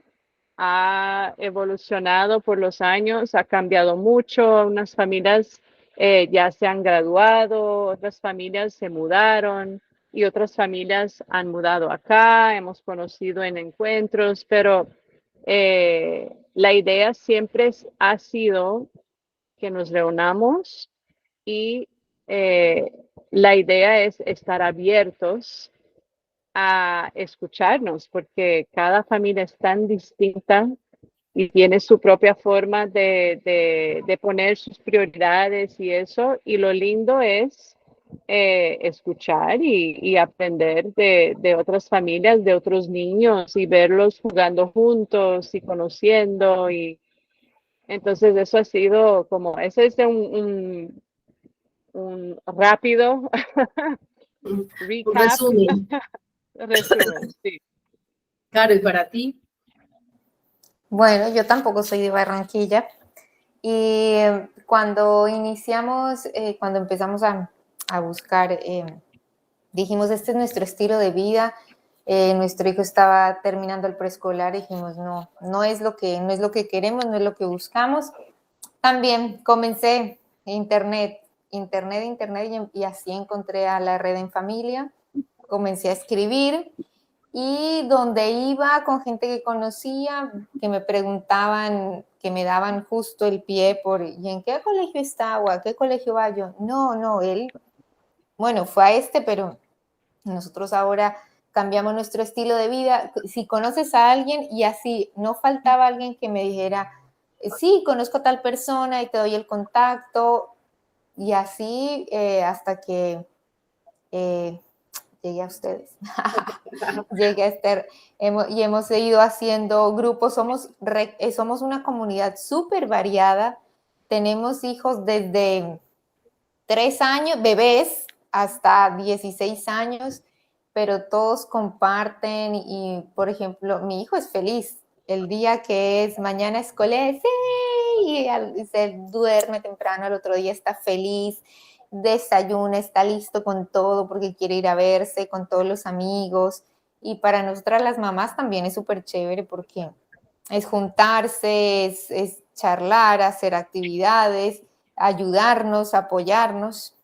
evolucionado por los años, ha cambiado mucho, unas familias ya se han graduado, otras familias se mudaron y otras familias han mudado acá, hemos conocido en encuentros, pero la idea siempre ha sido que nos reunamos y la idea es estar abiertos a escucharnos, porque cada familia es tan distinta y tiene su propia forma de poner sus prioridades y eso. Y lo lindo es escuchar y aprender de otras familias, de otros niños y verlos jugando juntos y conociendo. Y entonces eso ha sido como, ese es un rápido Un recap, resumen. resumen, sí. Claro, y para ti, Bueno, yo tampoco soy de Barranquilla y cuando iniciamos, cuando empezamos a buscar, dijimos, este es nuestro estilo de vida. Nuestro hijo estaba terminando el preescolar y dijimos, no, no es lo que queremos, no es lo que buscamos. También comencé internet, y así encontré a la Red en Familia. Comencé a escribir y donde iba con gente que conocía, que me preguntaban, que me daban justo el pie por, ¿y en qué colegio está o a qué colegio va yo? No, él, bueno, fue a este, pero nosotros ahora cambiamos nuestro estilo de vida. Si conoces a alguien, y así, no faltaba alguien que me dijera, sí, conozco a tal persona y te doy el contacto, y así hasta que llegué a ustedes. Llegué a estar, y hemos seguido haciendo grupos, somos una comunidad súper variada, tenemos hijos desde 3 años, bebés, hasta 16 años, pero todos comparten y, por ejemplo, mi hijo es feliz. El día que es mañana escolar, sí, y se duerme temprano, al otro día está feliz, desayuna, está listo con todo porque quiere ir a verse con todos los amigos. Y para nosotras las mamás también es súper chévere porque es juntarse, es charlar, hacer actividades, ayudarnos, apoyarnos.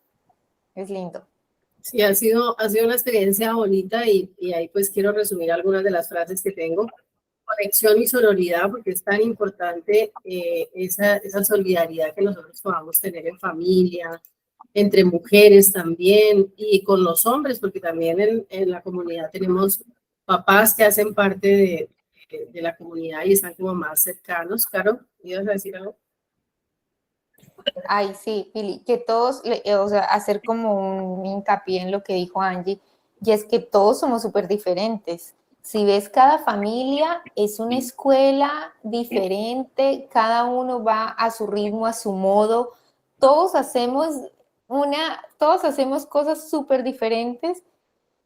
Es lindo. sí, ha sido una experiencia bonita y ahí pues quiero resumir algunas de las frases que tengo. Conexión y sororidad, porque es tan importante esa solidaridad que nosotros podamos tener en familia, entre mujeres también y con los hombres, porque también en la comunidad tenemos papás que hacen parte de la comunidad y están como más cercanos. Claro, ¿ibas a decir algo? Ay, sí, Pili, que todos, o sea, hacer como un hincapié en lo que dijo Angie, y es que todos somos súper diferentes. Si ves, cada familia es una escuela diferente, cada uno va a su ritmo, a su modo, todos hacemos todos hacemos cosas súper diferentes,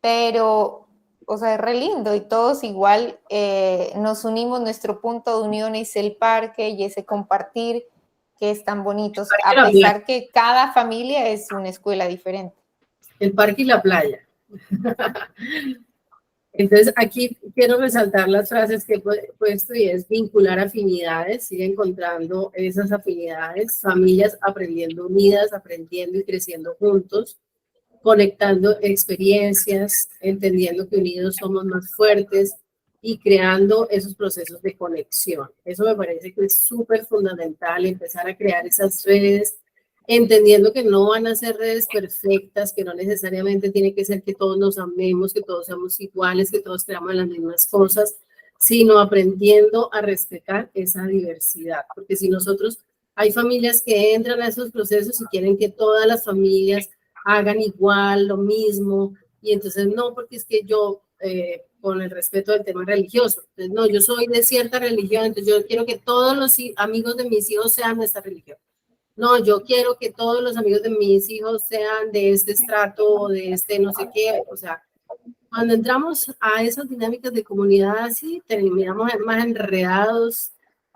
pero, o sea, es re lindo y todos igual nos unimos, nuestro punto de unión es el parque y ese compartir que es tan bonito, a pesar que cada familia es una escuela diferente. El parque y la playa. Entonces, aquí quiero resaltar las frases que he puesto y es vincular afinidades, sigue encontrando esas afinidades, familias aprendiendo unidas, aprendiendo y creciendo juntos, conectando experiencias, entendiendo que unidos somos más fuertes y creando esos procesos de conexión. Eso me parece que es súper fundamental, empezar a crear esas redes, entendiendo que no van a ser redes perfectas, que no necesariamente tiene que ser que todos nos amemos, que todos seamos iguales, que todos creamos las mismas cosas, sino aprendiendo a respetar esa diversidad. Porque si nosotros, hay familias que entran a esos procesos y quieren que todas las familias hagan igual, lo mismo, y entonces no, porque es que yo, con el respeto del tema religioso, entonces, no, yo soy de cierta religión, entonces yo quiero que todos los amigos de mis hijos sean de esta religión. No, yo quiero que todos los amigos de mis hijos sean de este estrato o de este no sé qué. O sea, cuando entramos a esas dinámicas de comunidad así, terminamos más enredados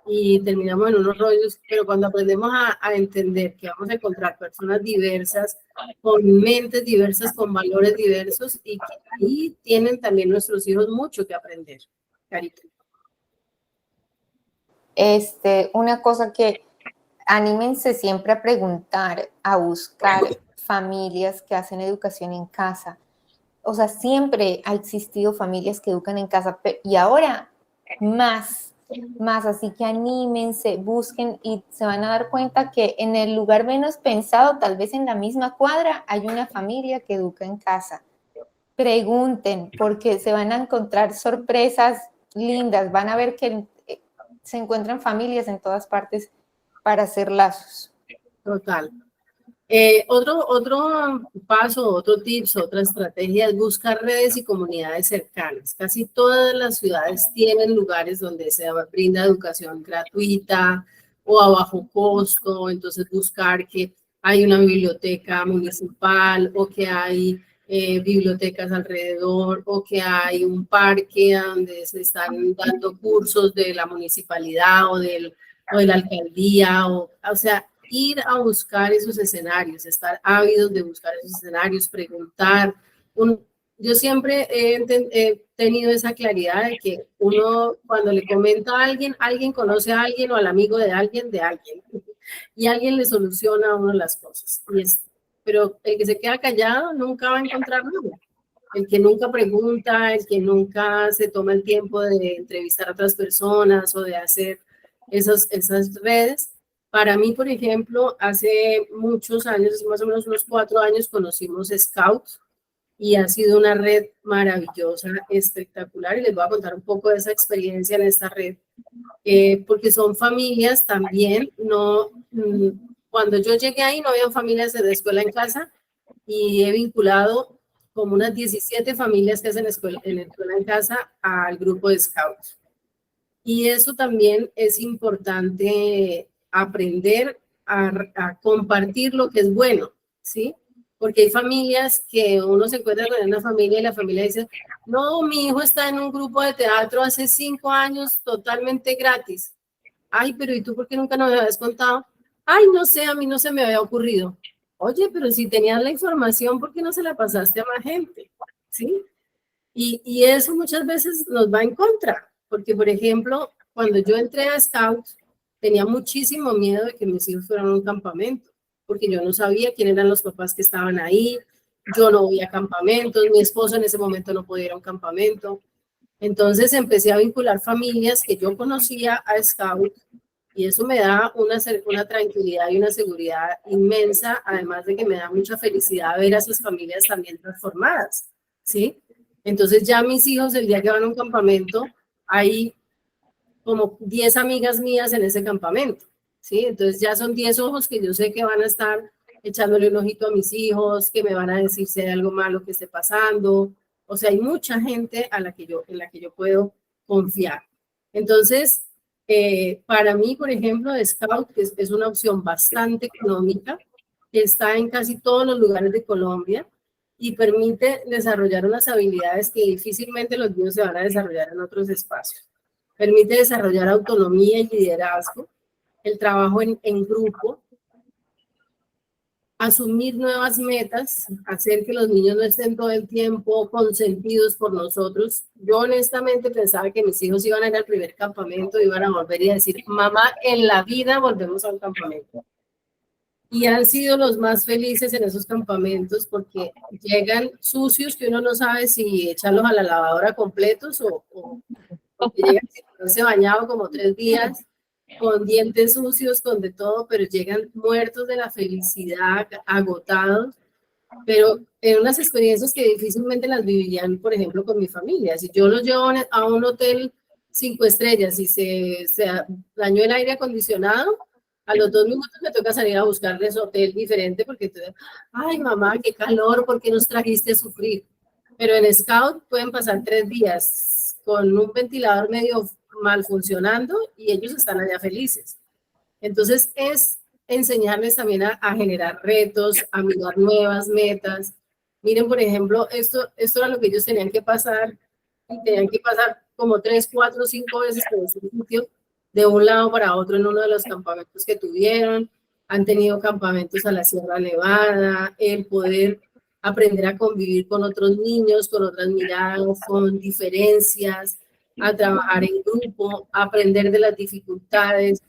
y terminamos en unos rollos, pero cuando aprendemos a entender que vamos a encontrar personas diversas, con mentes diversas, con valores diversos y que ahí tienen también nuestros hijos mucho que aprender. Carita. Una cosa que anímense siempre a preguntar, a buscar familias que hacen educación en casa. O sea, siempre ha existido familias que educan en casa y ahora más, así que anímense, busquen y se van a dar cuenta que en el lugar menos pensado, tal vez en la misma cuadra, hay una familia que educa en casa. Pregunten, porque se van a encontrar sorpresas lindas, van a ver que se encuentran familias en todas partes para hacer lazos. Total. Otro paso, otro tips, otra estrategia es buscar redes y comunidades cercanas. Casi todas las ciudades tienen lugares donde se brinda educación gratuita o a bajo costo, entonces buscar que hay una biblioteca municipal o que hay bibliotecas alrededor, o que hay un parque donde se están dando cursos de la municipalidad o de la alcaldía, o sea, ir a buscar esos escenarios, estar ávidos de buscar esos escenarios, preguntar. Yo siempre he tenido esa claridad de que uno, cuando le comenta a alguien conoce a alguien o al amigo de alguien, y alguien le soluciona a uno las cosas. Pero el que se queda callado nunca va a encontrar nada. El que nunca pregunta, el que nunca se toma el tiempo de entrevistar a otras personas o de hacer esas redes. Para mí, por ejemplo, hace muchos años, más o menos unos 4 años, conocimos Scouts y ha sido una red maravillosa, espectacular, y les voy a contar un poco de esa experiencia en esta red, porque son familias también, cuando yo llegué ahí no había familias de escuela en casa, y he vinculado como unas 17 familias que hacen escuela en casa al grupo de Scouts. Y eso también es importante aprender a compartir lo que es bueno, ¿sí? Porque hay familias que uno se encuentra con una familia y la familia dice, no, mi hijo está en un grupo de teatro hace 5 años totalmente gratis. Ay, pero ¿y tú por qué nunca nos habías contado? Ay, no sé, a mí no se me había ocurrido. Oye, pero si tenías la información, ¿por qué no se la pasaste a más gente? ¿Sí? Y eso muchas veces nos va en contra, porque, por ejemplo, cuando yo entré a Scouts, tenía muchísimo miedo de que mis hijos fueran a un campamento, porque yo no sabía quién eran los papás que estaban ahí, yo no voy a campamentos, mi esposo en ese momento no podía ir a un campamento. Entonces empecé a vincular familias que yo conocía a Scouts, y eso me da una tranquilidad y una seguridad inmensa, además de que me da mucha felicidad ver a esas familias también transformadas, ¿sí? Entonces ya mis hijos, el día que van a un campamento, hay como 10 amigas mías en ese campamento, ¿sí? Entonces ya son 10 ojos que yo sé que van a estar echándole un ojito a mis hijos, que me van a decir si hay algo malo que esté pasando. O sea, hay mucha gente en la que yo puedo confiar. Entonces, para mí, por ejemplo, Scout es una opción bastante económica, que está en casi todos los lugares de Colombia y permite desarrollar unas habilidades que difícilmente los niños se van a desarrollar en otros espacios. Permite desarrollar autonomía y liderazgo, el trabajo en grupo, asumir nuevas metas, hacer que los niños no estén todo el tiempo consentidos por nosotros. Yo honestamente pensaba que mis hijos iban a ir al primer campamento, iban a volver y a decir, mamá, en la vida volvemos a un campamento. Y han sido los más felices en esos campamentos porque llegan sucios que uno no sabe si echarlos a la lavadora completos o que llegan sin haberse bañado como 3 días, con dientes sucios, con de todo, pero llegan muertos de la felicidad, agotados, pero en unas experiencias que difícilmente las vivirían, por ejemplo, con mi familia. Si yo los llevo a un hotel 5 estrellas y se dañó el aire acondicionado, a los 2 minutos me toca salir a buscarles hotel diferente porque, ay mamá, qué calor, ¿por qué nos trajiste a sufrir? Pero en Scout pueden pasar 3 días con un ventilador medio mal funcionando y ellos están allá felices. Entonces es enseñarles también a generar retos, a mirar nuevas metas. Miren, por ejemplo, esto era lo que ellos tenían que pasar, y tenían que pasar como 3, 4, 5 veces por ese sitio, de un lado para otro en uno de los campamentos que tuvieron. Han tenido campamentos a la Sierra Nevada, el poder aprender a convivir con otros niños, con otras miradas, con diferencias, a trabajar en grupo, a aprender de las dificultades,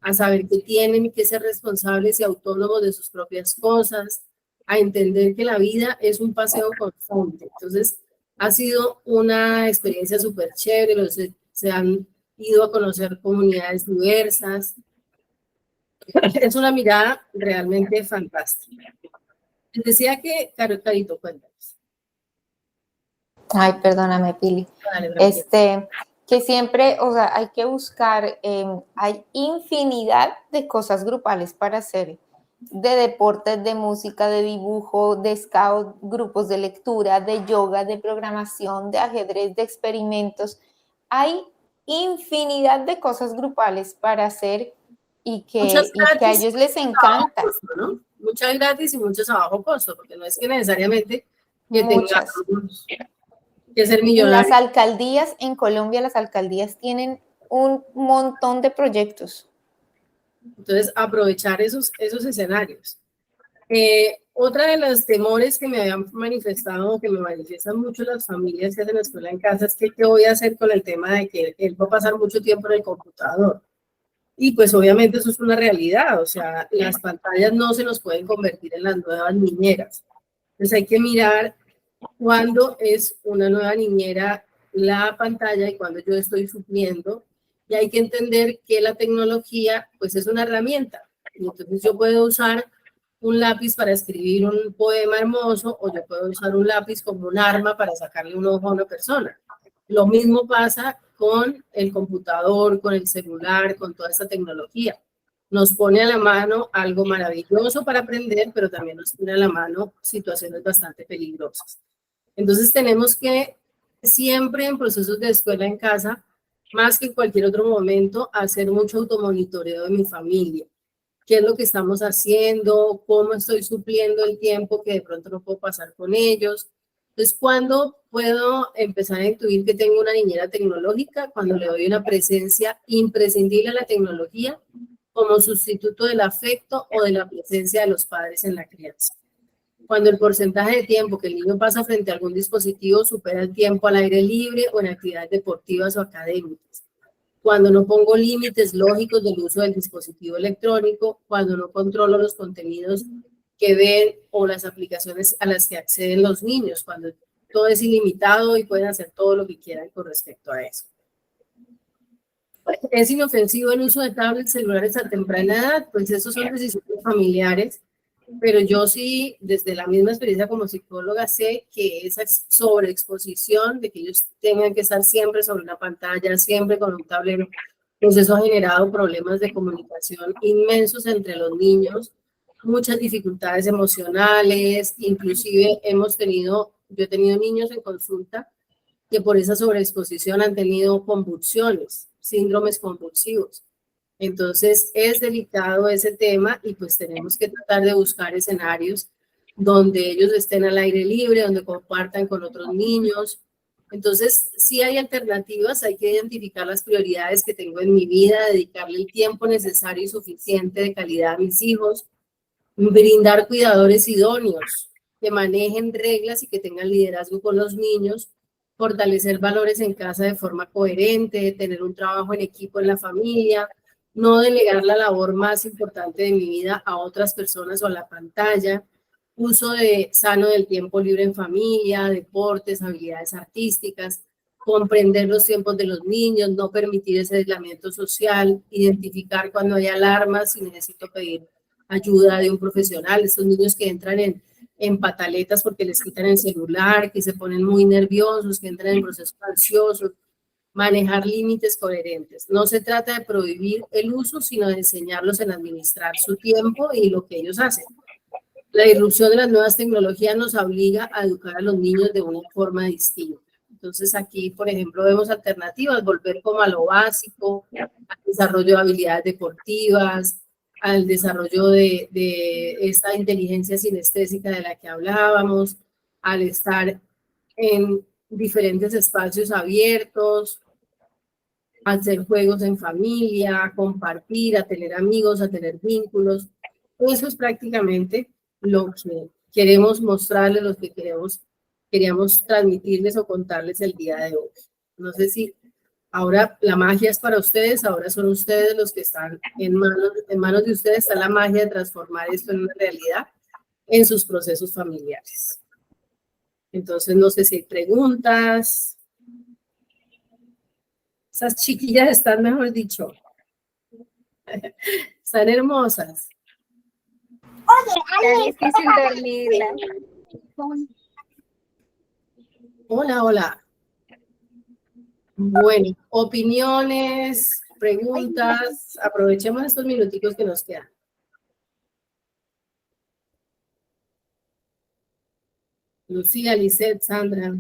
a saber que tienen que ser responsables y autónomos de sus propias cosas, a entender que la vida es un paseo constante. Entonces, ha sido una experiencia súper chévere, se han ido a conocer comunidades diversas. Es una mirada realmente fantástica. Les decía que, Carito, cuéntanos. Ay, perdóname, Pili. Dale, que siempre, o sea, hay que buscar, hay infinidad de cosas grupales para hacer, de deportes, de música, de dibujo, de scout, grupos de lectura, de yoga, de programación, de ajedrez, de experimentos. Hay infinidad de cosas grupales para hacer y que a ellos les encanta. Costo, ¿no? Muchas gratis y muchos a bajo costo, porque no es que necesariamente que muchas. tengamos que ser Las millonarios. alcaldías, en Colombia, las alcaldías tienen un montón de proyectos. Entonces, aprovechar esos escenarios. Otra de los temores que me habían manifestado, que me manifiestan mucho las familias que hacen la escuela en casa, es que qué voy a hacer con el tema de que él va a pasar mucho tiempo en el computador. Y pues obviamente eso es una realidad, o sea, las pantallas no se nos pueden convertir en las nuevas niñeras. Entonces hay que mirar cuándo es una nueva niñera la pantalla y cuándo yo estoy supliendo. Y hay que entender que la tecnología pues es una herramienta. Y entonces yo puedo usar un lápiz para escribir un poema hermoso o yo puedo usar un lápiz como un arma para sacarle un ojo a una persona. Lo mismo pasa con el computador, con el celular, con toda esta tecnología. Nos pone a la mano algo maravilloso para aprender, pero también nos pone a la mano situaciones bastante peligrosas. Entonces tenemos que siempre en procesos de escuela en casa, más que en cualquier otro momento, hacer mucho automonitoreo de mi familia. ¿Qué es lo que estamos haciendo? ¿Cómo estoy supliendo el tiempo que de pronto no puedo pasar con ellos? Entonces, ¿cuándo puedo empezar a intuir que tengo una niñera tecnológica? Cuando le doy una presencia imprescindible a la tecnología como sustituto del afecto o de la presencia de los padres en la crianza. Cuando el porcentaje de tiempo que el niño pasa frente a algún dispositivo supera el tiempo al aire libre o en actividades deportivas o académicas. Cuando no pongo límites lógicos del uso del dispositivo electrónico, cuando no controlo los contenidos que ven o las aplicaciones a las que acceden los niños, cuando todo es ilimitado y pueden hacer todo lo que quieran con respecto a eso. ¿Es inofensivo el uso de tablets, celulares a temprana edad? Pues esos son decisiones familiares, pero yo sí, desde la misma experiencia como psicóloga, sé que esa sobreexposición de que ellos tengan que estar siempre sobre una pantalla, siempre con un tablero, pues eso ha generado problemas de comunicación inmensos entre los niños, muchas dificultades emocionales, inclusive yo he tenido niños en consulta que por esa sobreexposición han tenido convulsiones, síndromes convulsivos. Entonces es delicado ese tema y pues tenemos que tratar de buscar escenarios donde ellos estén al aire libre, donde compartan con otros niños. Entonces, sí hay alternativas, hay que identificar las prioridades que tengo en mi vida, dedicarle el tiempo necesario y suficiente de calidad a mis hijos, brindar cuidadores idóneos que manejen reglas y que tengan liderazgo con los niños, fortalecer valores en casa de forma coherente, tener un trabajo en equipo en la familia, no delegar la labor más importante de mi vida a otras personas o a la pantalla, uso sano del tiempo libre en familia, deportes, habilidades artísticas, comprender los tiempos de los niños, no permitir ese aislamiento social, identificar cuando hay alarmas y necesito pedir ayuda de un profesional, estos niños que entran en pataletas porque les quitan el celular, que se ponen muy nerviosos, que entran en procesos ansiosos, manejar límites coherentes. No se trata de prohibir el uso, sino de enseñarlos en administrar su tiempo y lo que ellos hacen. La irrupción de las nuevas tecnologías nos obliga a educar a los niños de una forma distinta. Entonces aquí, por ejemplo, vemos alternativas, volver como a lo básico, al desarrollo de habilidades deportivas, al desarrollo de esta inteligencia sinestésica de la que hablábamos, al estar en diferentes espacios abiertos, a hacer juegos en familia, a compartir, a tener amigos, a tener vínculos. Eso es prácticamente lo que queremos mostrarles, lo que queríamos transmitirles o contarles el día de hoy. No sé si ahora la magia es para ustedes, ahora son ustedes los que están en manos de ustedes, está la magia de transformar esto en una realidad en sus procesos familiares. Entonces, no sé si hay preguntas. Esas chiquillas están, mejor dicho, están hermosas. Está difícil dormirla. Hola, hola. Bueno, opiniones, preguntas, aprovechemos estos minuticos que nos quedan. Lucía, Lisette, Sandra.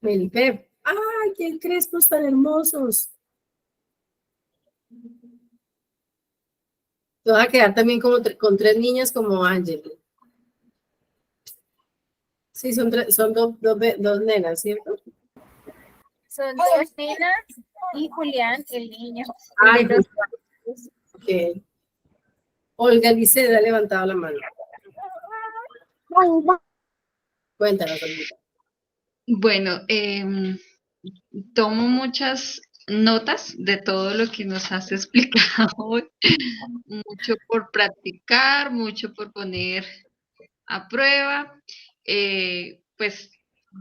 Melipep. ¡Ay, qué crespos tan hermosos! Te vas a quedar también como con 3 niñas como Ángel. Sí, son dos nenas, ¿cierto? Son dos nenas y Julián, el niño. Ay, Tiene dos ok. Olga Liceda ha levantado la mano. Cuéntanos, Olga. Bueno, tomo muchas notas de todo lo que nos has explicado hoy. Mucho por practicar, mucho por poner a prueba. Pues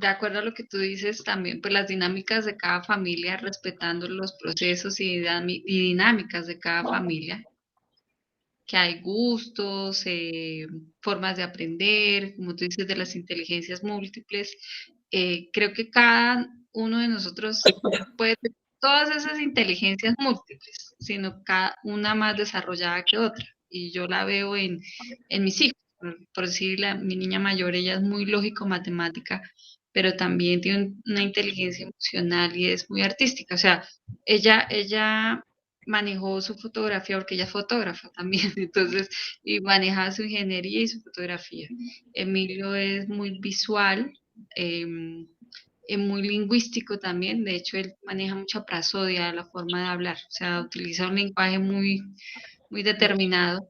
de acuerdo a lo que tú dices también, pues las dinámicas de cada familia, respetando los procesos y dinámicas de cada familia, que hay gustos, formas de aprender, como tú dices, de las inteligencias múltiples. Creo que cada uno de nosotros puede tener todas esas inteligencias múltiples, sino cada una más desarrollada que otra. Y yo la veo en mis hijos. Por decir, mi niña mayor, ella es muy lógico-matemática, pero también tiene una inteligencia emocional y es muy artística. O sea, ella manejó su fotografía porque ella es fotógrafa también, entonces, y maneja su ingeniería y su fotografía. Emilio es muy visual, es muy lingüístico también, de hecho él maneja mucha prasodia, la forma de hablar, o sea, utiliza un lenguaje muy determinado.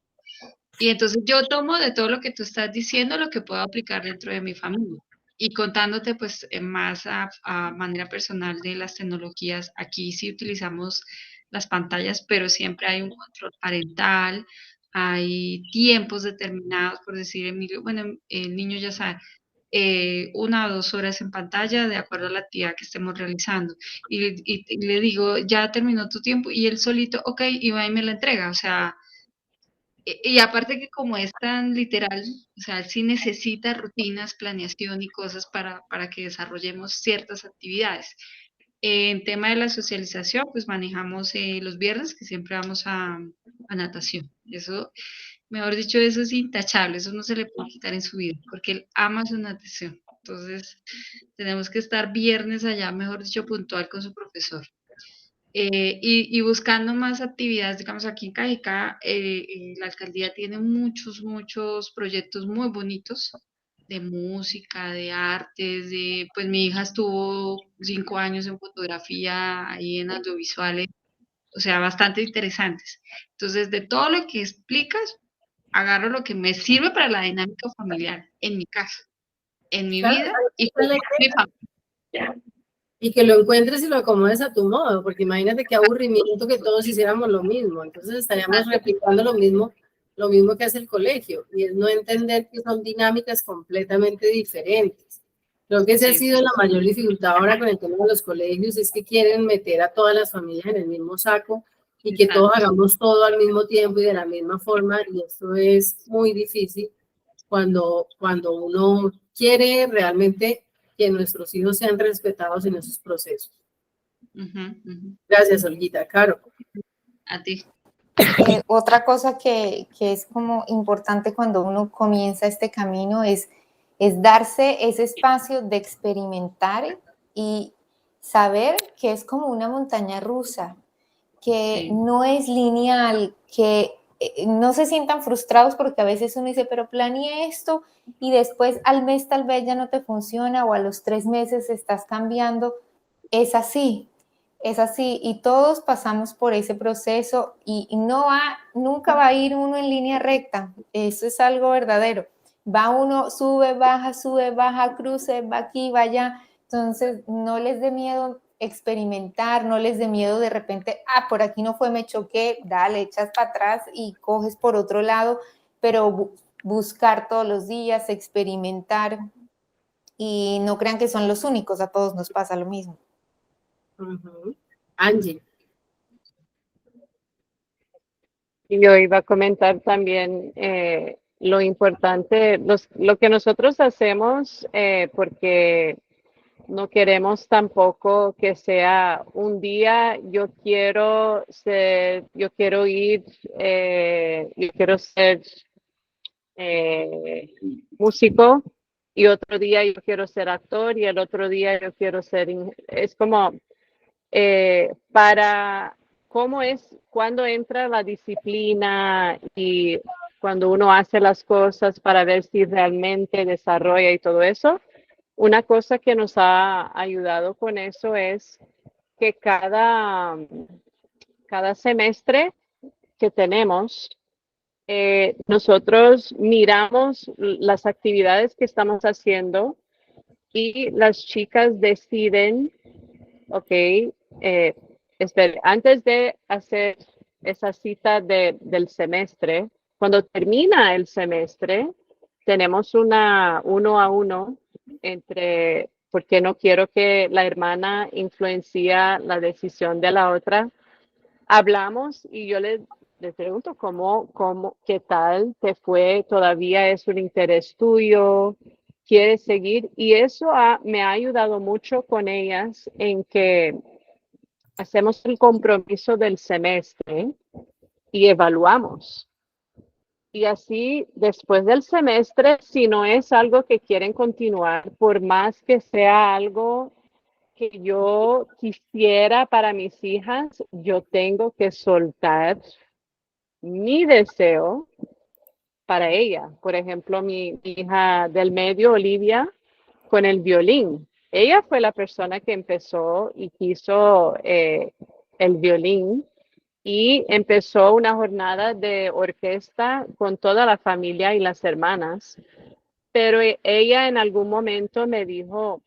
Y entonces yo tomo de todo lo que tú estás diciendo lo que puedo aplicar dentro de mi familia. Y contándote pues más a manera personal de las tecnologías, aquí sí utilizamos las pantallas, pero siempre hay un control parental, hay tiempos determinados, por decir, Emilio, bueno, el niño ya sabe, 1 o 2 horas en pantalla de acuerdo a la actividad que estemos realizando. Y le digo, ya terminó tu tiempo, y él solito, ok, y va y me la entrega, o sea, y aparte que como es tan literal, o sea, él sí necesita rutinas, planeación y cosas para que desarrollemos ciertas actividades. En tema de la socialización, pues manejamos los viernes, que siempre vamos a natación. Eso, mejor dicho, eso es intachable, eso no se le puede quitar en su vida, porque él ama su natación. Entonces, tenemos que estar viernes allá, mejor dicho, puntual con su profesor. Y buscando más actividades, digamos, aquí en Cajicá, la alcaldía tiene muchos proyectos muy bonitos de música, de artes, pues mi hija estuvo 5 años en fotografía, ahí en audiovisuales, o sea, bastante interesantes. Entonces, de todo lo que explicas, agarro lo que me sirve para la dinámica familiar en mi casa, en mi Claro, vida y con excelente. mi familia. Y que lo encuentres y lo acomodes a tu modo, porque imagínate qué aburrimiento que todos hiciéramos lo mismo. Entonces estaríamos replicando lo mismo que hace el colegio, y es no entender que son dinámicas completamente diferentes. Creo que esa ha Sí, sido la mayor dificultad ahora con el tema de los colegios, es que quieren meter a todas las familias en el mismo saco y que todos hagamos todo al mismo tiempo y de la misma forma, y eso es muy difícil cuando uno quiere realmente que nuestros hijos sean respetados en esos procesos. Gracias, Olguita. Caro. A ti. Otra cosa que es como importante cuando uno comienza este camino es darse ese espacio de experimentar y saber que es como una montaña rusa, que Sí. no es lineal, que no se sientan frustrados porque a veces uno dice, pero planeé esto y después al mes tal vez ya no te funciona o a los 3 meses estás cambiando. Es así y todos pasamos por ese proceso y nunca va a ir uno en línea recta, eso es algo verdadero. Va uno, sube, baja, cruce, va aquí, va allá. Entonces, no les dé miedo experimentar, no les dé miedo de repente, por aquí no fue, me choqué, dale, echas para atrás y coges por otro lado, pero buscar todos los días, experimentar y no crean que son los únicos, a todos nos pasa lo mismo. Angie. Yo iba a comentar también lo importante, lo que nosotros hacemos, porque no queremos tampoco que sea un día, yo quiero ser músico, y otro día yo quiero ser actor, y el otro día yo quiero ser, es como para cómo es cuando entra la disciplina y cuando uno hace las cosas para ver si realmente desarrolla y todo eso. una cosa que nos ha ayudado con eso es que cada semestre que tenemos, nosotros miramos las actividades que estamos haciendo y las chicas deciden, ok, antes de hacer esa cita del semestre, cuando termina el semestre, tenemos una uno a uno porque no quiero que la hermana influencie la decisión de la otra. Hablamos y yo le pregunto qué tal te fue, todavía es un interés tuyo, quieres seguir, y eso me ha ayudado mucho con ellas en que hacemos el compromiso del semestre y evaluamos. Y así, después del semestre, si no es algo que quieren continuar, por más que sea algo que yo quisiera para mis hijas, yo tengo que soltar mi deseo para ella. Por ejemplo, mi hija del medio, Olivia, con el violín. Ella fue la persona que empezó y quiso el violín y empezó una jornada de orquesta con toda la familia y las hermanas. Pero ella en algún momento me dijo,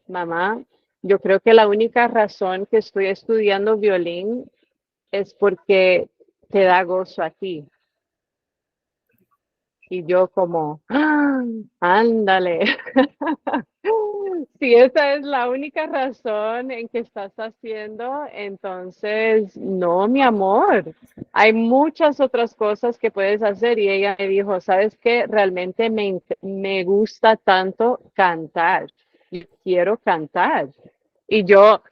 mamá, yo creo que la única razón que estoy estudiando violín es porque te da gozo a ti. Y yo como, ¡ah, ándale! Si esa es la única razón en que estás haciendo, entonces, no, mi amor. Hay muchas otras cosas que puedes hacer. Y ella me dijo, ¿sabes qué? Realmente me gusta tanto cantar. Yo quiero cantar. Y yo,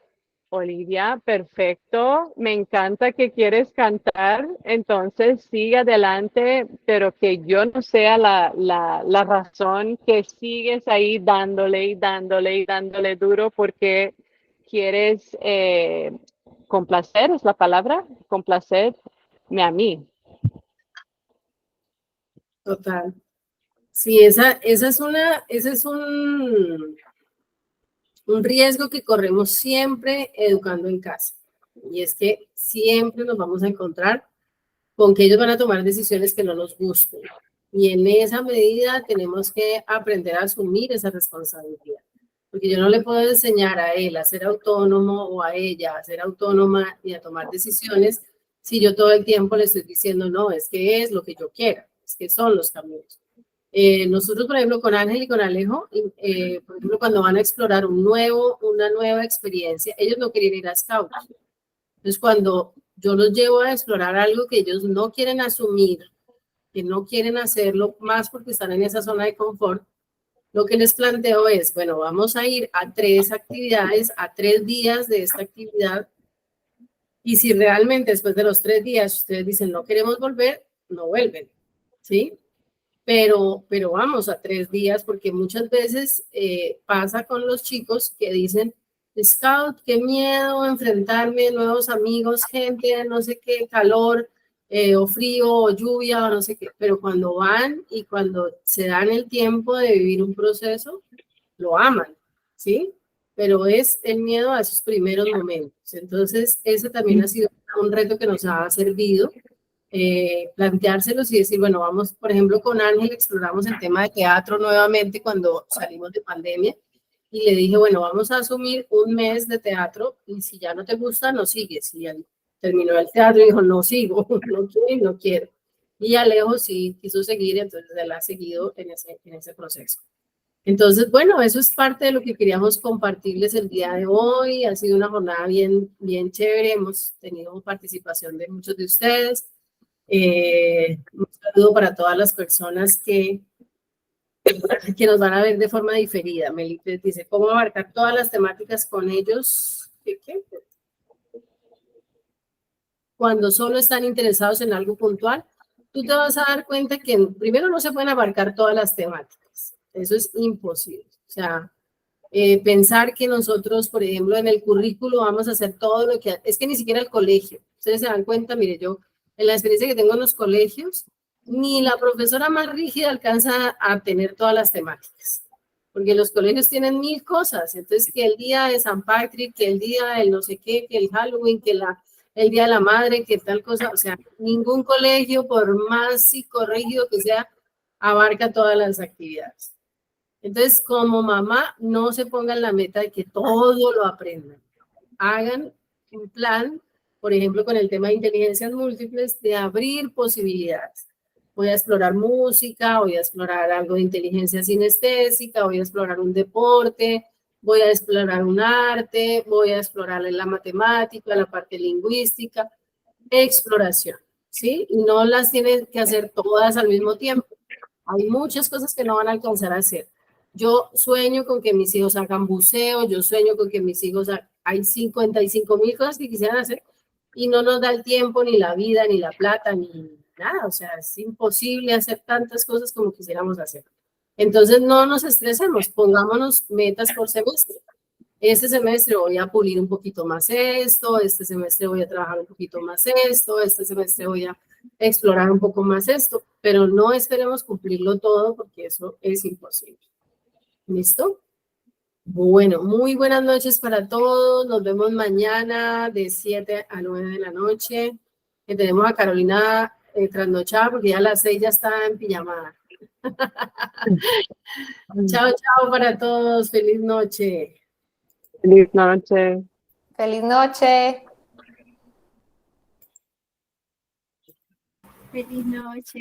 Olivia, perfecto, me encanta que quieres cantar, entonces sigue adelante, pero que yo no sea la razón que sigues ahí dándole y dándole y dándole duro porque quieres complacer, es la palabra, complacerme a mí. Total. Sí, ese es un riesgo que corremos siempre educando en casa. Y es que siempre nos vamos a encontrar con que ellos van a tomar decisiones que no nos gusten. Y en esa medida tenemos que aprender a asumir esa responsabilidad. Porque yo no le puedo enseñar a él a ser autónomo o a ella a ser autónoma y a tomar decisiones si yo todo el tiempo le estoy diciendo, no, es que es lo que yo quiera, es que son los caminos. Nosotros, por ejemplo, con Ángel y con Alejo, por ejemplo, cuando van a explorar una nueva experiencia, ellos no querían ir a Scouts. Entonces, cuando yo los llevo a explorar algo que ellos no quieren asumir, que no quieren hacerlo más porque están en esa zona de confort, lo que les planteo es, bueno, vamos a ir a 3 actividades, a 3 días de esta actividad, y si realmente después de los 3 días ustedes dicen no queremos volver, no vuelven, ¿sí? Pero vamos a 3 días porque muchas veces pasa con los chicos que dicen, Scout, qué miedo enfrentarme, nuevos amigos, gente, no sé qué, calor, o frío, o lluvia, o no sé qué, pero cuando van y cuando se dan el tiempo de vivir un proceso, lo aman, ¿sí? Pero es el miedo a esos primeros momentos. Entonces, ese también ha sido un reto que nos ha servido, planteárselos y decir, bueno, vamos, por ejemplo, con Ángel exploramos el tema de teatro nuevamente cuando salimos de pandemia y le dije, bueno, vamos a asumir un mes de teatro y si ya no te gusta, no sigues. Y él terminó el teatro y dijo, no sigo, no quiero. Y Alejo sí quiso seguir, entonces él ha seguido en ese proceso. Entonces, bueno, eso es parte de lo que queríamos compartirles el día de hoy. Ha sido una jornada bien, bien chévere. Hemos tenido participación de muchos de ustedes. Un saludo para todas las personas que nos van a ver de forma diferida. Melite dice, ¿cómo abarcar todas las temáticas con ellos? ¿Qué? Cuando solo están interesados en algo puntual, tú te vas a dar cuenta que primero no se pueden abarcar todas las temáticas. Eso es imposible. O sea, pensar que nosotros, por ejemplo, en el currículo vamos a hacer todo lo que... Es que ni siquiera el colegio. Ustedes se dan cuenta, mire, yo en la experiencia que tengo en los colegios, ni la profesora más rígida alcanza a tener todas las temáticas. porque los colegios tienen 1000 cosas, entonces que el día de San Patrick, que el día del no sé qué, que el Halloween, que el día de la madre, que tal cosa, o sea, ningún colegio, por más psicorrígido que sea, abarca todas las actividades. Entonces, como mamá, no se pongan la meta de que todo lo aprendan. Hagan un plan, por ejemplo, con el tema de inteligencias múltiples, de abrir posibilidades. Voy a explorar música, voy a explorar algo de inteligencia sinestésica, voy a explorar un deporte, voy a explorar un arte, voy a explorar la matemática, la parte lingüística, exploración, ¿sí? Y no las tienes que hacer todas al mismo tiempo. Hay muchas cosas que no van a alcanzar a hacer. Yo sueño con que mis hijos hagan buceo, yo sueño con que mis hijos hay 55,000 cosas que quisieran hacer y no nos da el tiempo, ni la vida, ni la plata, ni nada. O sea, es imposible hacer tantas cosas como quisiéramos hacer. Entonces, no nos estresemos, pongámonos metas por semestre. Este semestre voy a pulir un poquito más esto, este semestre voy a trabajar un poquito más esto, este semestre voy a explorar un poco más esto, pero no esperemos cumplirlo todo porque eso es imposible. ¿Listo? Bueno, muy buenas noches para todos. Nos vemos mañana de 7 a 9 de la noche. Que tenemos a Carolina trasnochada porque ya a las 6 ya está en pijamada. Chao, chao para todos. Feliz noche. Feliz noche. Feliz noche. Feliz noche.